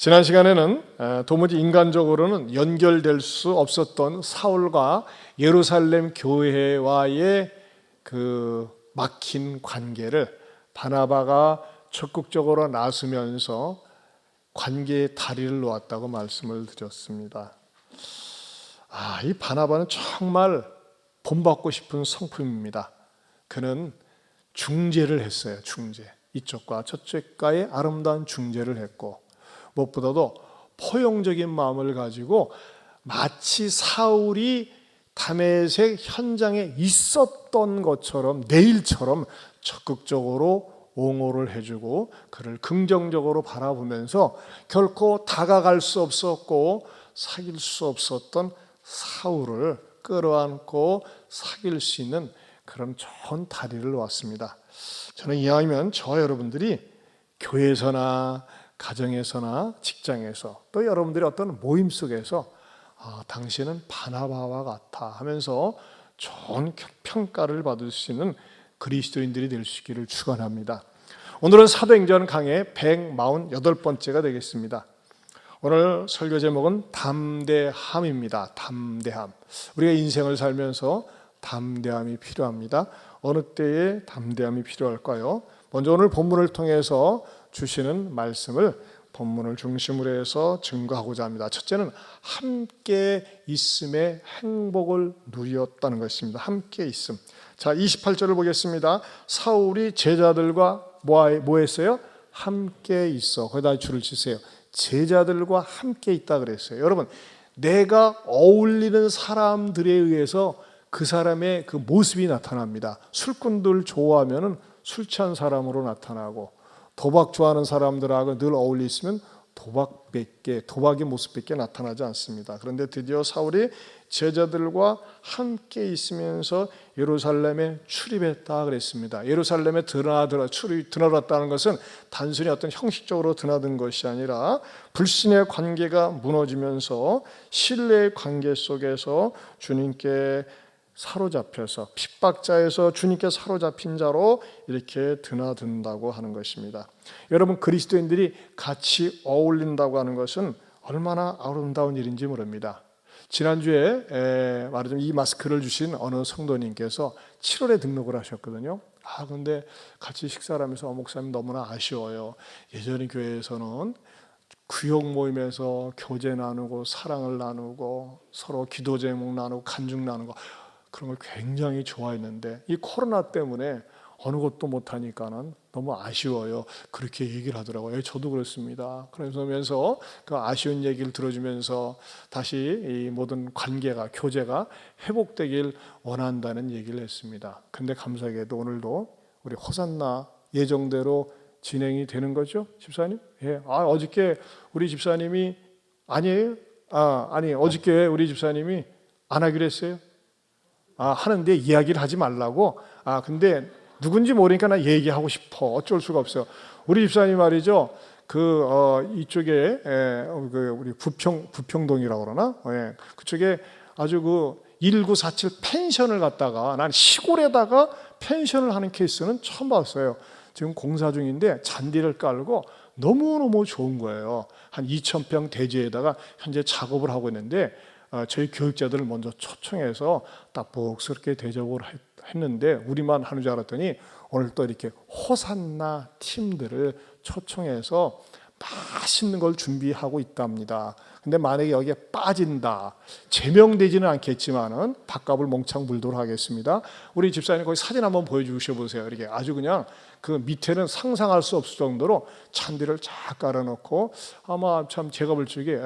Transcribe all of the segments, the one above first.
지난 시간에는 도무지 인간적으로는 연결될 수 없었던 사울과 예루살렘 교회와의 그 막힌 관계를 바나바가 적극적으로 나서면서 관계의 다리를 놓았다고 말씀을 드렸습니다. 이 바나바는 정말 본받고 싶은 성품입니다. 그는 중재를 했어요. 중재. 이쪽과 저쪽과의 아름다운 중재를 했고, 무엇보다도 포용적인 마음을 가지고 마치 사울이 다메섹 현장에 있었던 것처럼 내일처럼 적극적으로 옹호를 해주고 그를 긍정적으로 바라보면서 결코 다가갈 수 없었고 사귈 수 없었던 사울을 끌어안고 사귈 수 있는 그런 좋은 다리를 놓았습니다. 저는 이왕이면 저와 여러분들이 교회에서나 가정에서나 직장에서 또 여러분들의 어떤 모임 속에서 당신은 바나바와 같아 하면서 좋은 평가를 받을 수 있는 그리스도인들이 될 수 있기를 축원합니다. 오늘은 사도행전 강의 148번째가 되겠습니다. 오늘 설교 제목은 담대함입니다. 담대함. 우리가 인생을 살면서 담대함이 필요합니다. 어느 때에 담대함이 필요할까요? 먼저 오늘 본문을 통해서 주시는 말씀을 본문을 중심으로 해서 증거하고자 합니다. 첫째는 함께 있음의 행복을 누렸다는 것입니다. 함께 있음. 자, 28절을 보겠습니다. 사울이 제자들과 뭐 했어요? 함께 있어. 거기다 줄을 치세요. 제자들과 함께 있다 그랬어요. 여러분, 내가 어울리는 사람들에 의해서 그 사람의 그 모습이 나타납니다. 술꾼들 좋아하면 술 취한 사람으로 나타나고, 도박 좋아하는 사람들하고 늘 어울려 있으면 도박의 모습밖에 나타나지 않습니다. 그런데 드디어 사울이 제자들과 함께 있으면서 예루살렘에 출입했다 그랬습니다. 예루살렘에 드나들었다는 것은 단순히 어떤 형식적으로 드나든 것이 아니라 불신의 관계가 무너지면서 신뢰의 관계 속에서 주님께 사로잡혀서 핍박자에서 주님께 사로잡힌 자로 이렇게 드나든다고 하는 것입니다. 여러분, 그리스도인들이 같이 어울린다고 하는 것은 얼마나 아름다운 일인지 모릅니다. 지난주에 말하자면 이 마스크를 주신 어느 성도님께서 7월에 등록을 하셨거든요. 근데 같이 식사를 하면서 목사님 너무나 아쉬워요. 예전에 교회에서는 구역 모임에서 교제 나누고 사랑을 나누고 서로 기도 제목 나누고 간증 나누고 그런 걸 굉장히 좋아했는데 이 코로나 때문에 어느 것도 못하니까는 너무 아쉬워요. 그렇게 얘기를 하더라고요. 저도 그렇습니다. 그러면서 그 아쉬운 얘기를 들어주면서 다시 이 모든 관계가, 교제가 회복되길 원한다는 얘기를 했습니다. 근데 감사하게도 오늘도 우리 호산나 예정대로 진행이 되는 거죠, 집사님? 예. 어저께 우리 집사님이 아니에요? 어저께 우리 집사님이 안 하기로 했어요. 하는데 이야기를 하지 말라고. 근데 누군지 모르니까 나 얘기하고 싶어. 어쩔 수가 없어요. 우리 집사님 말이죠. 이쪽에 우리 부평동이라고 그러나? 그쪽에 아주 1947 펜션을 갖다가 난 시골에다가 펜션을 하는 케이스는 처음 봤어요. 지금 공사 중인데 잔디를 깔고 너무너무 좋은 거예요. 한 2,000평 대지에다가 현재 작업을 하고 있는데 저희 교육자들을 먼저 초청해서 따복스럽게 대접을 했는데 우리만 하는 줄 알았더니 오늘 또 이렇게 호산나 팀들을 초청해서 맛있는 걸 준비하고 있답니다. 근데 만약에 여기에 빠진다, 제명되지는 않겠지만은 밥값을 몽창 물도록 하겠습니다. 우리 집사님 거기 사진 한번 보여주셔 보세요. 이렇게 아주 그냥 그 밑에는 상상할 수 없을 정도로 잔디를 쫙 깔아놓고 아마 참 제가 볼 적에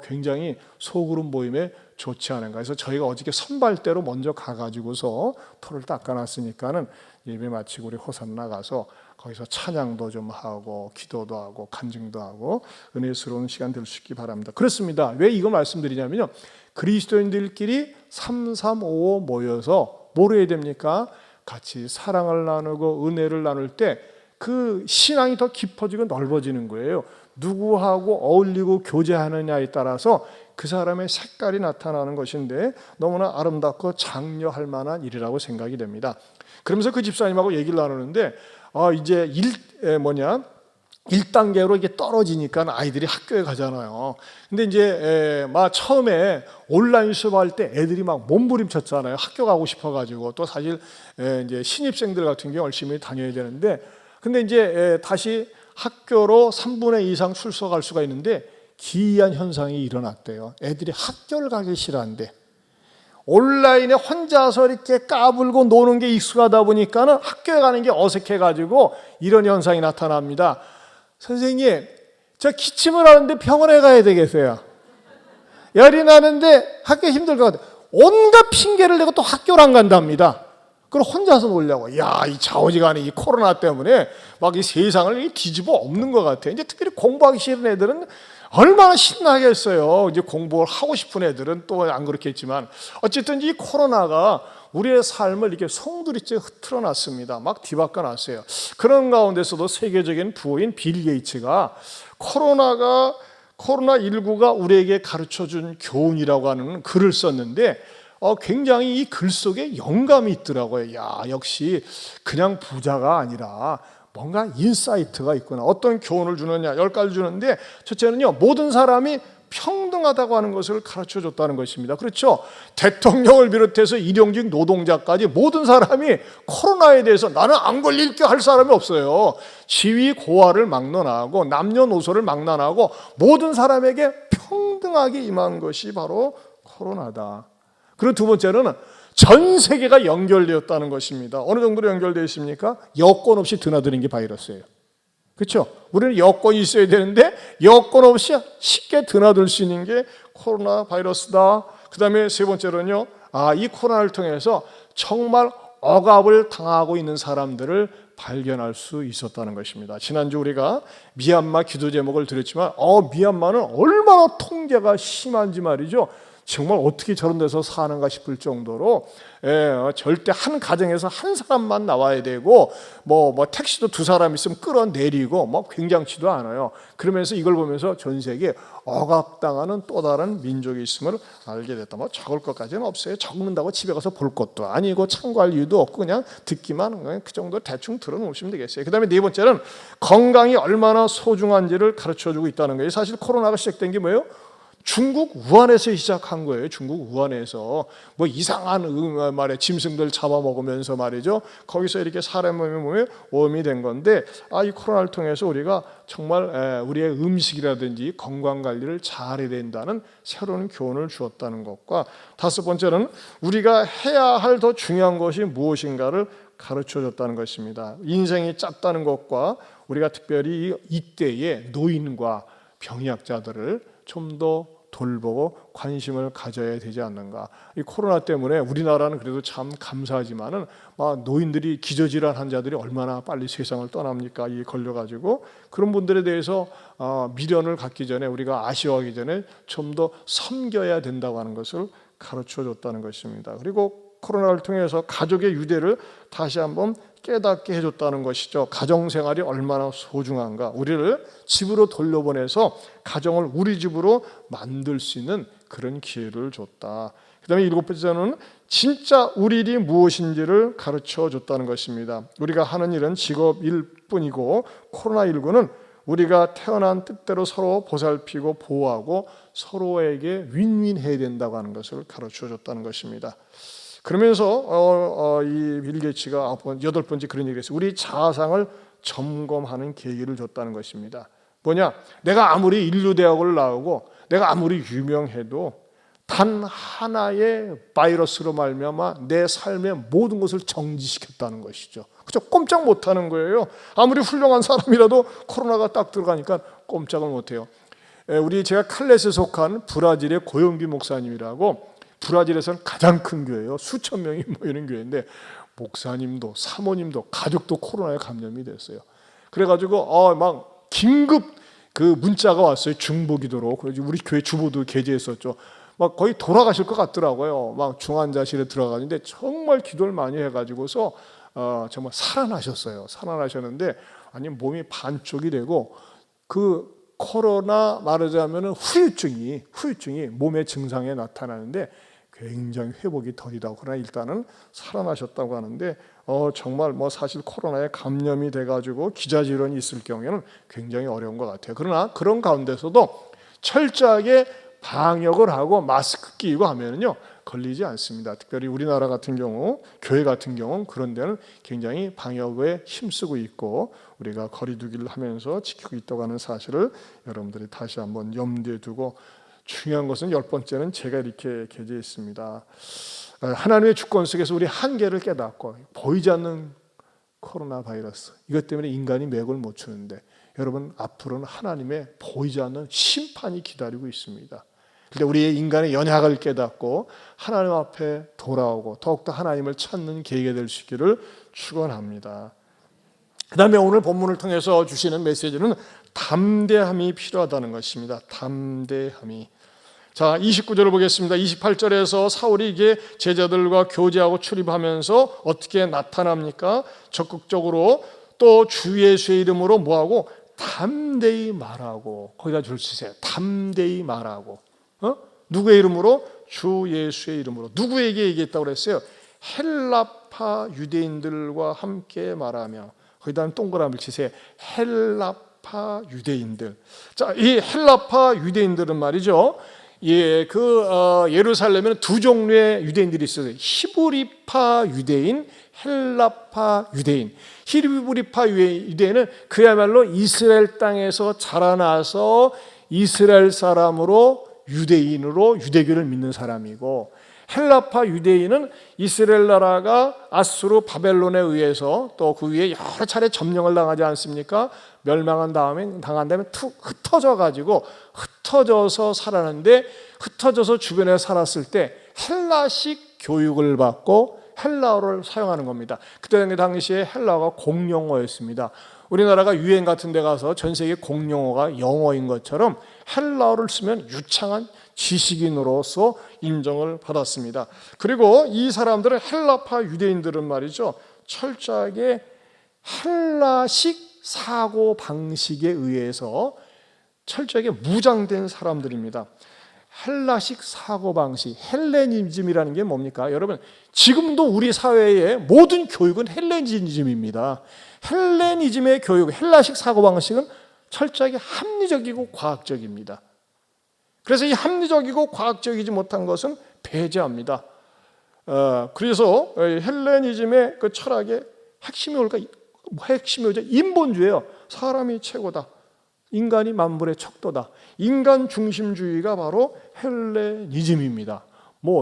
굉장히 소그룹 모임에 좋지 않은가. 그래서 저희가 어저께 선발대로 먼저 가가지고서 토를 닦아놨으니까는 예배 마치고 우리 호산나 가서 거기서 찬양도 좀 하고 기도도 하고 간증도 하고 은혜스러운 시간 될 수 있기 바랍니다. 그렇습니다. 왜 이거 말씀드리냐면요, 그리스도인들끼리 3355 모여서 뭘 해야 됩니까? 같이 사랑을 나누고 은혜를 나눌 때 그 신앙이 더 깊어지고 넓어지는 거예요. 누구하고 어울리고 교제하느냐에 따라서 그 사람의 색깔이 나타나는 것인데 너무나 아름답고 장려할 만한 일이라고 생각이 됩니다. 그러면서 그 집사님하고 얘기를 나누는데 이제 1단계로 이게 떨어지니까 아이들이 학교에 가잖아요. 근데 이제 막 처음에 온라인 수업할 때 애들이 막 몸부림쳤잖아요. 학교 가고 싶어가지고. 또 사실 이제 신입생들 같은 경우 열심히 다녀야 되는데, 근데 이제 다시 학교로 3분의 2 이상 출석할 수가 있는데 기이한 현상이 일어났대요. 애들이 학교를 가기 싫어한대. 온라인에 혼자서 이렇게 까불고 노는 게 익숙하다 보니까는 학교에 가는 게 어색해가지고 이런 현상이 나타납니다. 선생님, 저 기침을 하는데 병원에 가야 되겠어요. 열이 나는데 학교 힘들 것 같아요. 온갖 핑계를 대고 또 학교를 안 간답니다. 그걸 혼자서 놀려고. 야, 이 좌우지간에 이 코로나 때문에 막 이 세상을 뒤집어 엎는 것 같아요. 이제 특별히 공부하기 싫은 애들은 얼마나 신나겠어요. 이제 공부를 하고 싶은 애들은 또 안 그렇겠지만, 어쨌든 이 코로나가 우리의 삶을 이렇게 송두리째 흐트러 놨습니다. 막 뒤바꿔 놨어요. 그런 가운데서도 세계적인 부호인 빌 게이츠가 코로나19가 우리에게 가르쳐준 교훈이라고 하는 글을 썼는데, 굉장히 이 글 속에 영감이 있더라고요. 야, 역시 그냥 부자가 아니라 뭔가 인사이트가 있구나. 어떤 교훈을 주느냐, 10가지 주는데, 첫째는요, 모든 사람이 평등하다고 하는 것을 가르쳐 줬다는 것입니다. 그렇죠? 대통령을 비롯해서 일용직 노동자까지 모든 사람이 코로나에 대해서 나는 안 걸릴게 할 사람이 없어요. 지위 고하를 막론하고 남녀노소를 막론하고 모든 사람에게 평등하게 임한 것이 바로 코로나다. 그리고 두 번째는 전 세계가 연결되었다는 것입니다. 어느 정도로 연결되어 있습니까? 여건 없이 드나드는 게 바이러스예요. 그렇죠? 우리는 여건이 있어야 되는데 여건 없이 쉽게 드나들 수 있는 게 코로나 바이러스다. 그 다음에 세 번째로는요, 이 코로나를 통해서 정말 억압을 당하고 있는 사람들을 발견할 수 있었다는 것입니다. 지난주 우리가 미얀마 기도 제목을 드렸지만 미얀마는 얼마나 통제가 심한지 말이죠. 정말 어떻게 저런 데서 사는가 싶을 정도로 절대 한 가정에서 한 사람만 나와야 되고 뭐 택시도 2사람 있으면 끌어내리고 굉장치도 않아요. 그러면서 이걸 보면서 전 세계에 억압당하는 또 다른 민족이 있음을 알게 됐다. 적을 것까지는 없어요. 적는다고 집에 가서 볼 것도 아니고 참고할 이유도 없고 그냥 듣기만 그 정도 대충 들어놓으시면 되겠어요. 그 다음에 네 번째는 건강이 얼마나 소중한지를 가르쳐주고 있다는 거예요. 사실 코로나가 시작된 게 뭐예요? 중국 우한에서 시작한 거예요. 중국 우한에서 이상한 말에 짐승들 잡아먹으면서 말이죠. 거기서 이렇게 사람의 몸에 오염이 된 건데 이 코로나를 통해서 우리가 정말 우리의 음식이라든지 건강관리를 잘해야 된다는 새로운 교훈을 주었다는 것과 다섯 번째는 우리가 해야 할 더 중요한 것이 무엇인가를 가르쳐줬다는 것입니다. 인생이 짧다는 것과 우리가 특별히 이때의 노인과 병약자들을 좀 더 돌보고 관심을 가져야 되지 않는가. 이 코로나 때문에 우리나라는 그래도 참 감사하지만은 노인들이 기저질환 환자들이 얼마나 빨리 세상을 떠납니까? 이 걸려가지고 그런 분들에 대해서 미련을 갖기 전에 우리가 아쉬워하기 전에 좀 더 섬겨야 된다고 하는 것을 가르쳐줬다는 것입니다. 그리고 코로나를 통해서 가족의 유대를 다시 한번 깨닫게 해줬다는 것이죠. 가정생활이 얼마나 소중한가. 우리를 집으로 돌려보내서 가정을 우리 집으로 만들 수 있는 그런 기회를 줬다. 그 다음에 7번째는 진짜 우리 일이 무엇인지를 가르쳐줬다는 것입니다. 우리가 하는 일은 직업일 뿐이고 코로나19는 우리가 태어난 뜻대로 서로 보살피고 보호하고 서로에게 윈윈해야 된다고 하는 것을 가르쳐줬다는 것입니다. 그러면서 이 빌 게이츠가 8번째 그런 얘기를 했어요. 우리 자아상을 점검하는 계기를 줬다는 것입니다. 뭐냐? 내가 아무리 인류대학을 나오고 내가 아무리 유명해도 단 하나의 바이러스로 말미암아 내 삶의 모든 것을 정지시켰다는 것이죠. 그렇죠? 꼼짝 못하는 거예요. 아무리 훌륭한 사람이라도 코로나가 딱 들어가니까 꼼짝을 못해요. 제가 칼렛에 속한 브라질의 고영기 목사님이라고 브라질에서는 가장 큰 교회예요. 수천 명이 모이는 교회인데 목사님도 사모님도 가족도 코로나에 감염이 됐어요. 그래가지고 막 긴급 그 문자가 왔어요. 중보기도로. 그래서 우리 교회 주보도 게재했었죠. 막 거의 돌아가실 것 같더라고요. 막 중환자실에 들어가는데 정말 기도를 많이 해가지고서 정말 살아나셨어요. 살아나셨는데 아니 몸이 반쪽이 되고 그 코로나 말하자면 후유증이 몸의 증상에 나타나는데 굉장히 회복이 더디다고. 그러나 일단은 살아나셨다고 하는데 정말 사실 코로나에 감염이 돼가지고 기자질환이 있을 경우에는 굉장히 어려운 것 같아요. 그러나 그런 가운데서도 철저하게 방역을 하고 마스크 끼고 하면은요 걸리지 않습니다. 특별히 우리나라 같은 경우, 교회 같은 경우 그런 데는 굉장히 방역에 힘쓰고 있고 우리가 거리두기를 하면서 지키고 있다고 하는 사실을 여러분들이 다시 한번 염두에 두고, 중요한 것은 10번째는 제가 이렇게 게재했습니다. 하나님의 주권 속에서 우리 한계를 깨닫고, 보이지 않는 코로나 바이러스, 이것 때문에 인간이 맥을 못 추는데 여러분, 앞으로는 하나님의 보이지 않는 심판이 기다리고 있습니다. 그런데 우리의 인간의 연약을 깨닫고 하나님 앞에 돌아오고 더욱더 하나님을 찾는 계기가 될 수 있기를 축원합니다. 그 다음에 오늘 본문을 통해서 주시는 메시지는 담대함이 필요하다는 것입니다. 담대함이. 자, 29절을 보겠습니다. 28절에서 사울이 이게 제자들과 교제하고 출입하면서 어떻게 나타납니까? 적극적으로 또 주 예수의 이름으로 뭐하고? 담대히 말하고. 거기다 줄 치세요. 담대히 말하고. 누구의 이름으로? 주 예수의 이름으로. 누구에게 얘기했다고 그랬어요? 헬라파 유대인들과 함께 말하며. 거기다 동그라미를 치세요. 헬라파 유대인들. 자, 이 헬라파 유대인들은 말이죠. 예루살렘에는 두 종류의 유대인들이 있어요. 히브리파 유대인, 헬라파 유대인. 히브리파 유대인은 그야말로 이스라엘 땅에서 자라나서 이스라엘 사람으로 유대인으로 유대교를 믿는 사람이고, 헬라파 유대인은 이스라엘 나라가 아수르 바벨론에 의해서 또 그 위에 여러 차례 점령을 당하지 않습니까? 멸망한 다음에 흩어져서 살았는데, 흩어져서 주변에 살았을 때 헬라식 교육을 받고 헬라어를 사용하는 겁니다. 그때 당시에 헬라어가 공용어였습니다. 우리나라가 유엔 같은 데 가서 전 세계 공용어가 영어인 것처럼 헬라어를 쓰면 유창한 지식인으로서 인정을 받았습니다. 그리고 이 사람들은, 헬라파 유대인들은 말이죠, 철저하게 헬라식 사고 방식에 의해서 철저하게 무장된 사람들입니다. 헬라식 사고 방식, 헬레니즘이라는 게 뭡니까? 여러분, 지금도 우리 사회의 모든 교육은 헬레니즘입니다. 헬레니즘의 교육, 헬라식 사고 방식은 철저하게 합리적이고 과학적입니다. 그래서 이 합리적이고 과학적이지 못한 것은 배제합니다. 그래서 헬레니즘의 그 철학의 핵심이 뭘까? 핵심이 인본주의예요. 사람이 최고다. 인간이 만물의 척도다. 인간 중심주의가 바로 헬레니즘입니다.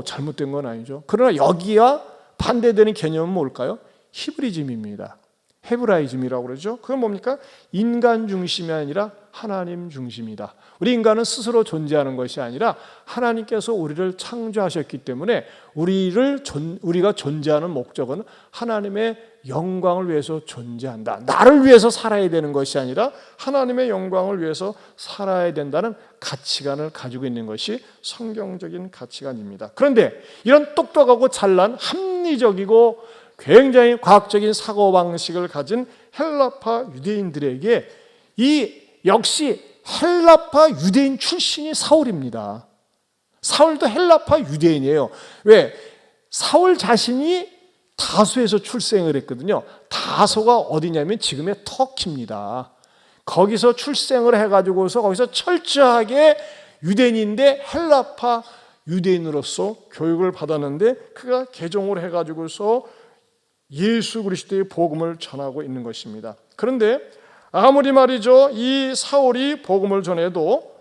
잘못된 건 아니죠. 그러나 여기와 반대되는 개념은 뭘까요? 히브리즘입니다. 헤브라이즘이라고 그러죠. 그건 뭡니까? 인간 중심이 아니라 하나님 중심이다. 우리 인간은 스스로 존재하는 것이 아니라 하나님께서 우리를 창조하셨기 때문에 우리가 존재하는 목적은 하나님의 영광을 위해서 존재한다. 나를 위해서 살아야 되는 것이 아니라 하나님의 영광을 위해서 살아야 된다는 가치관을 가지고 있는 것이 성경적인 가치관입니다. 그런데 이런 똑똑하고 잘난 합리적이고 굉장히 과학적인 사고방식을 가진 헬라파 유대인들에게 역시 헬라파 유대인 출신이 사울입니다. 사울도 헬라파 유대인이에요. 왜? 사울 자신이 다소에서 출생을 했거든요. 다소가 어디냐면 지금의 터키입니다. 거기서 출생을 해가지고서 거기서 철저하게 유대인인데 헬라파 유대인으로서 교육을 받았는데, 그가 개종을 해가지고서 예수 그리스도의 복음을 전하고 있는 것입니다. 그런데 아무리 말이죠, 이 사울이 복음을 전해도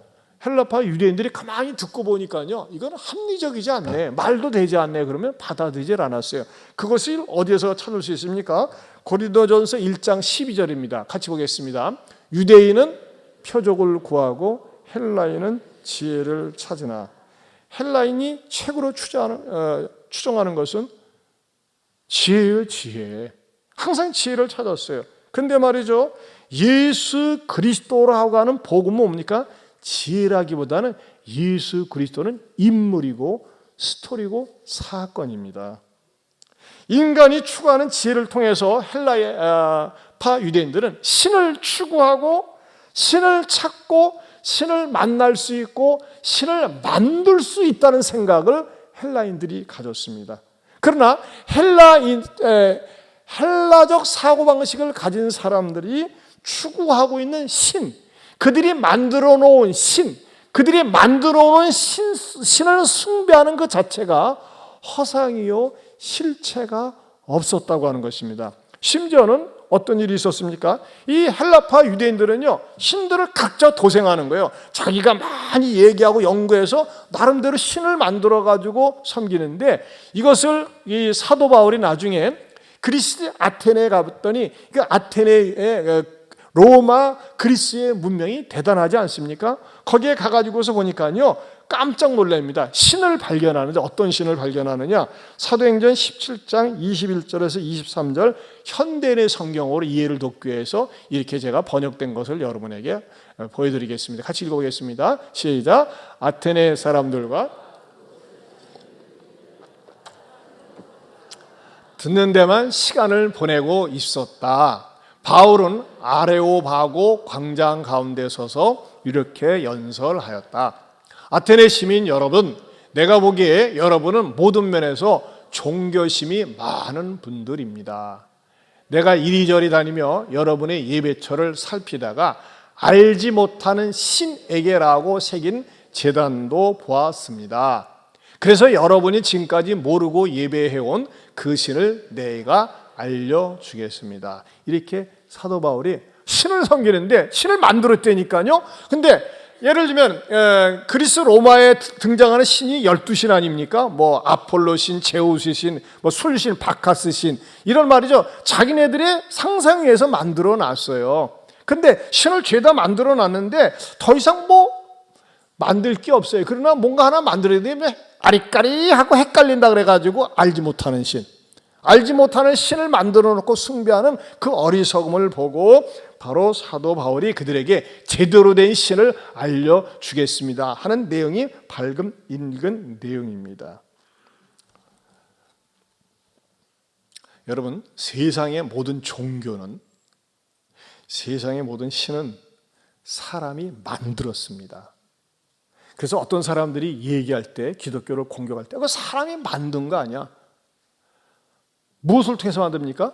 헬라파 유대인들이 가만히 듣고 보니까요, 이건 합리적이지 않네, 말도 되지 않네, 그러면 받아들이질 않았어요. 그것을 어디에서 찾을 수 있습니까? 고린도전서 1장 12절입니다. 같이 보겠습니다. 유대인은 표적을 구하고 헬라인은 지혜를 찾으나. 헬라인이 최고로 추정하는 것은 지혜예요, 지혜. 항상 지혜를 찾았어요. 근데 말이죠, 예수 그리스도라고 하는 복음은 뭡니까? 지혜라기보다는 예수 그리스도는 인물이고 스토리고 사건입니다. 인간이 추구하는 지혜를 통해서 헬라파 유대인들은 신을 추구하고 신을 찾고 신을 만날 수 있고 신을 만들 수 있다는 생각을 헬라인들이 가졌습니다. 그러나 헬라적 사고방식을 가진 사람들이 추구하고 있는 신, 그들이 만들어 놓은 신, 그들이 만들어 놓은 신을 숭배하는 그 자체가 허상이요 실체가 없었다고 하는 것입니다. 심지어는 어떤 일이 있었습니까? 이 헬라파 유대인들은요, 신들을 각자 도생하는 거예요. 자기가 많이 얘기하고 연구해서 나름대로 신을 만들어 가지고 섬기는데, 이것을 이 사도 바울이 나중에 그리스 아테네에 가봤더니 그 아테네의 로마 그리스의 문명이 대단하지 않습니까? 거기에 가가지고서 보니까요, 깜짝 놀랍니다. 신을 발견하는데 어떤 신을 발견하느냐? 사도행전 17장 21절에서 23절 현대인의 성경으로 이해를 돕기 위해서 이렇게 제가 번역된 것을 여러분에게 보여드리겠습니다. 같이 읽어보겠습니다. 시작. 아테네 사람들과 듣는 데만 시간을 보내고 있었다. 바울은 아레오바고 광장 가운데 서서 이렇게 연설하였다. 아테네 시민 여러분, 내가 보기에 여러분은 모든 면에서 종교심이 많은 분들입니다. 내가 이리저리 다니며 여러분의 예배처를 살피다가 알지 못하는 신에게라고 새긴 제단도 보았습니다. 그래서 여러분이 지금까지 모르고 예배해온 그 신을 내가 알려주겠습니다. 이렇게 사도 바울이 신을 섬기는데 신을 만들었다니까요. 근데 예를 들면 그리스 로마에 등장하는 신이 12신 아닙니까? 뭐 아폴로 신, 제우스 신, 뭐 술신, 바카스 신, 이런 말이죠. 자기네들의 상상에서 만들어 놨어요. 근데 신을 죄다 만들어 놨는데 더 이상 뭐 만들 게 없어요. 그러나 뭔가 하나 만들어야 되면 아리까리하고 헷갈린다 그래가지고 알지 못하는 신, 알지 못하는 신을 만들어 놓고 숭배하는 그 어리석음을 보고 바로 사도 바울이 그들에게 제대로 된 신을 알려주겠습니다 하는 내용이 밝은 읽은 내용입니다. 여러분, 세상의 모든 종교는, 세상의 모든 신은 사람이 만들었습니다. 그래서 어떤 사람들이 얘기할 때, 기독교를 공격할 때 그거 사람이 만든 거 아니야. 무엇을 통해서 만듭니까?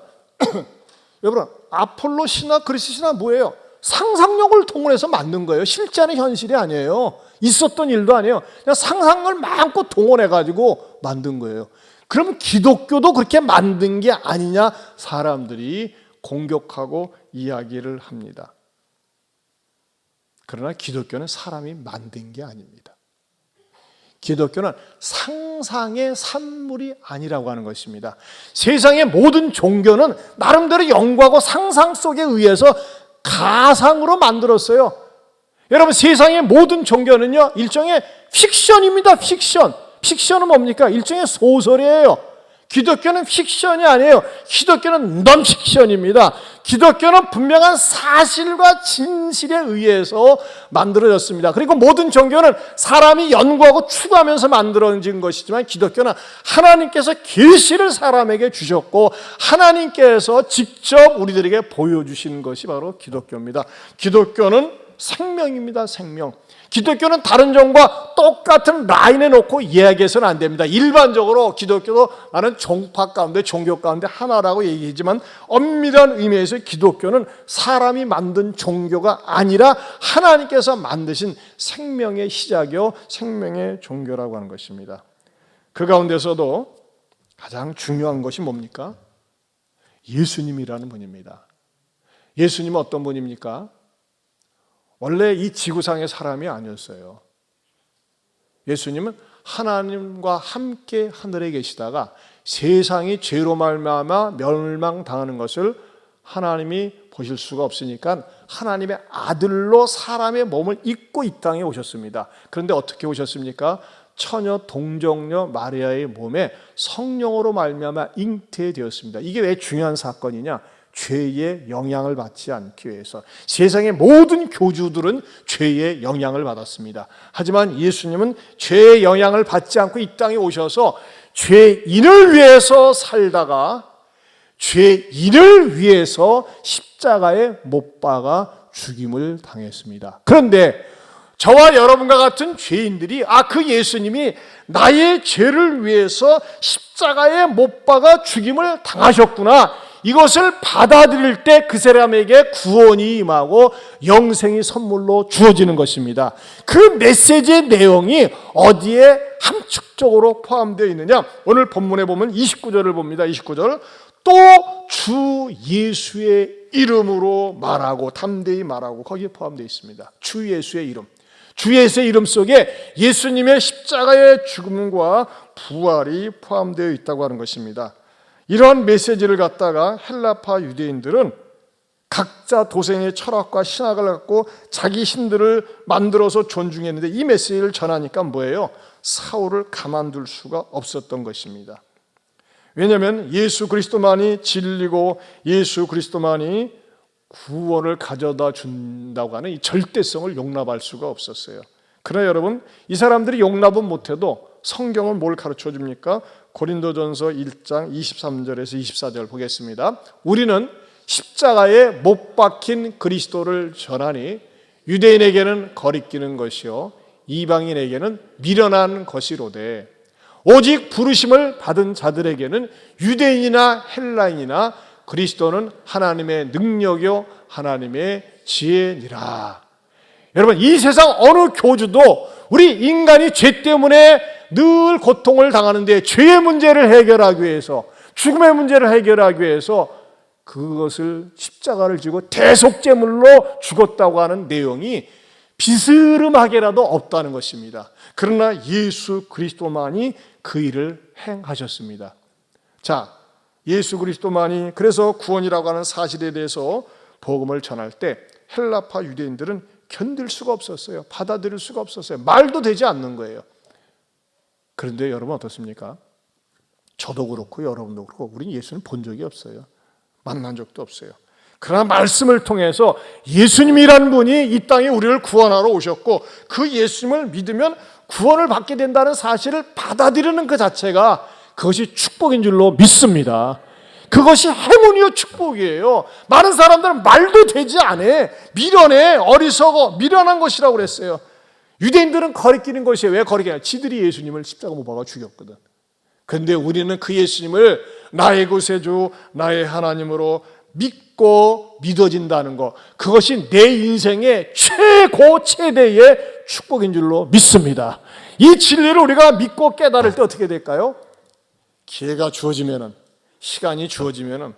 여러분, 아폴로 신화, 그리스 신화 뭐예요? 상상력을 동원해서 만든 거예요. 실제는 현실이 아니에요. 있었던 일도 아니에요. 그냥 상상을 마음껏 동원해가지고 만든 거예요. 그러면 기독교도 그렇게 만든 게 아니냐? 사람들이 공격하고 이야기를 합니다. 그러나 기독교는 사람이 만든 게 아닙니다. 기독교는 상상의 산물이 아니라고 하는 것입니다. 세상의 모든 종교는 나름대로 연구하고 상상 속에 의해서 가상으로 만들었어요. 여러분, 세상의 모든 종교는요, 일종의 픽션입니다. 픽션. 픽션은 뭡니까? 일종의 소설이에요. 기독교는 픽션이 아니에요. 기독교는 넌픽션입니다. 기독교는 분명한 사실과 진실에 의해서 만들어졌습니다. 그리고 모든 종교는 사람이 연구하고 추구하면서 만들어진 것이지만 기독교는 하나님께서 계시를 사람에게 주셨고 하나님께서 직접 우리들에게 보여주신 것이 바로 기독교입니다. 기독교는 생명입니다. 생명. 기독교는 다른 종과 똑같은 라인에 놓고 이야기해서는 안 됩니다. 일반적으로 기독교도 나는 종파 가운데, 종교 가운데 하나라고 얘기하지만 엄밀한 의미에서 기독교는 사람이 만든 종교가 아니라 하나님께서 만드신 생명의 시작이요 생명의 종교라고 하는 것입니다. 그 가운데서도 가장 중요한 것이 뭡니까? 예수님이라는 분입니다. 예수님은 어떤 분입니까? 원래 이 지구상의 사람이 아니었어요. 예수님은 하나님과 함께 하늘에 계시다가 세상이 죄로 말미암아 멸망당하는 것을 하나님이 보실 수가 없으니까 하나님의 아들로 사람의 몸을 입고 이 땅에 오셨습니다. 그런데 어떻게 오셨습니까? 처녀 동정녀 마리아의 몸에 성령으로 말미암아 잉태되었습니다. 이게 왜 중요한 사건이냐? 죄의 영향을 받지 않기 위해서. 세상의 모든 교주들은 죄의 영향을 받았습니다. 하지만 예수님은 죄의 영향을 받지 않고 이 땅에 오셔서 죄인을 위해서 살다가 죄인을 위해서 십자가에 못 박아 죽임을 당했습니다. 그런데 저와 여러분과 같은 죄인들이 그 예수님이 나의 죄를 위해서 십자가에 못 박아 죽임을 당하셨구나, 이것을 받아들일 때 그 사람에게 구원이 임하고 영생이 선물로 주어지는 것입니다. 그 메시지의 내용이 어디에 함축적으로 포함되어 있느냐? 오늘 본문에 보면 29절을 봅니다. 29절. 또 주 예수의 이름으로 말하고 담대히 말하고 거기에 포함되어 있습니다. 주 예수의 이름. 주 예수의 이름 속에 예수님의 십자가의 죽음과 부활이 포함되어 있다고 하는 것입니다. 이러한 메시지를 갖다가 헬라파 유대인들은 각자 도생의 철학과 신학을 갖고 자기 신들을 만들어서 존중했는데 이 메시지를 전하니까 뭐예요? 사울을 가만둘 수가 없었던 것입니다. 왜냐하면 예수 그리스도만이 진리고 예수 그리스도만이 구원을 가져다 준다고 하는 이 절대성을 용납할 수가 없었어요. 그러나 여러분, 이 사람들이 용납은 못해도 성경은 뭘 가르쳐 줍니까? 고린도전서 1장 23절에서 24절 보겠습니다. 우리는 십자가에 못 박힌 그리스도를 전하니 유대인에게는 거리끼는 것이요 이방인에게는 미련한 것이로되 오직 부르심을 받은 자들에게는 유대인이나 헬라인이나 그리스도는 하나님의 능력이요 하나님의 지혜니라. 여러분, 이 세상 어느 교주도 우리 인간이 죄 때문에 늘 고통을 당하는데 죄의 문제를 해결하기 위해서, 죽음의 문제를 해결하기 위해서 그것을 십자가를 지고 대속제물로 죽었다고 하는 내용이 비스름하게라도 없다는 것입니다. 그러나 예수 그리스도만이 그 일을 행하셨습니다. 자, 예수 그리스도만이 그래서 구원이라고 하는 사실에 대해서 복음을 전할 때 헬라파 유대인들은 견딜 수가 없었어요. 받아들일 수가 없었어요. 말도 되지 않는 거예요. 그런데 여러분 어떻습니까? 저도 그렇고 여러분도 그렇고 우리는 예수는 본 적이 없어요. 만난 적도 없어요. 그러나 말씀을 통해서 예수님이라는 분이 이 땅에 우리를 구원하러 오셨고 그 예수님을 믿으면 구원을 받게 된다는 사실을 받아들이는 그 자체가 그것이 축복인 줄로 믿습니다. 그것이 행운이요 축복이에요. 많은 사람들은 말도 되지 않아. 미련해, 어리석어, 미련한 것이라고 그랬어요. 유대인들은 거리끼는 것이에요. 왜 거리끼냐? 지들이 예수님을 십자가 못 박아 죽였거든. 그런데 우리는 그 예수님을 나의 구세주, 나의 하나님으로 믿고 믿어진다는 것, 그것이 내 인생의 최고 최대의 축복인 줄로 믿습니다. 이 진리를 우리가 믿고 깨달을 때 어떻게 될까요? 기회가 주어지면은, 시간이 주어지면은,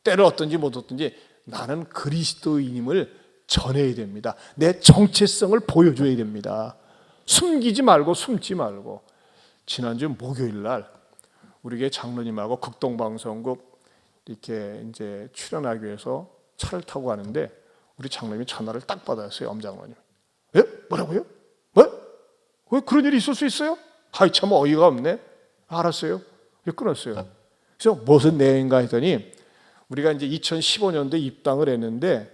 때를 얻든지 못 얻든지 나는 그리스도인임을 전해야 됩니다. 내 정체성을 보여줘야 됩니다. 숨기지 말고 숨지 말고. 지난주 목요일 날 우리 교회 장로님하고 극동방송국 이렇게 이제 출연하기 위해서 차를 타고 가는데 우리 장로님이 전화를 딱 받았어요. 엄장로님. 예? 뭐라고요? 뭐? 왜 그런 일이 있을 수 있어요? 아이 참 어이가 없네. 알았어요. 끊었어요. 그래서 무슨 내용인가 했더니 우리가 이제 2015년도에 입당을 했는데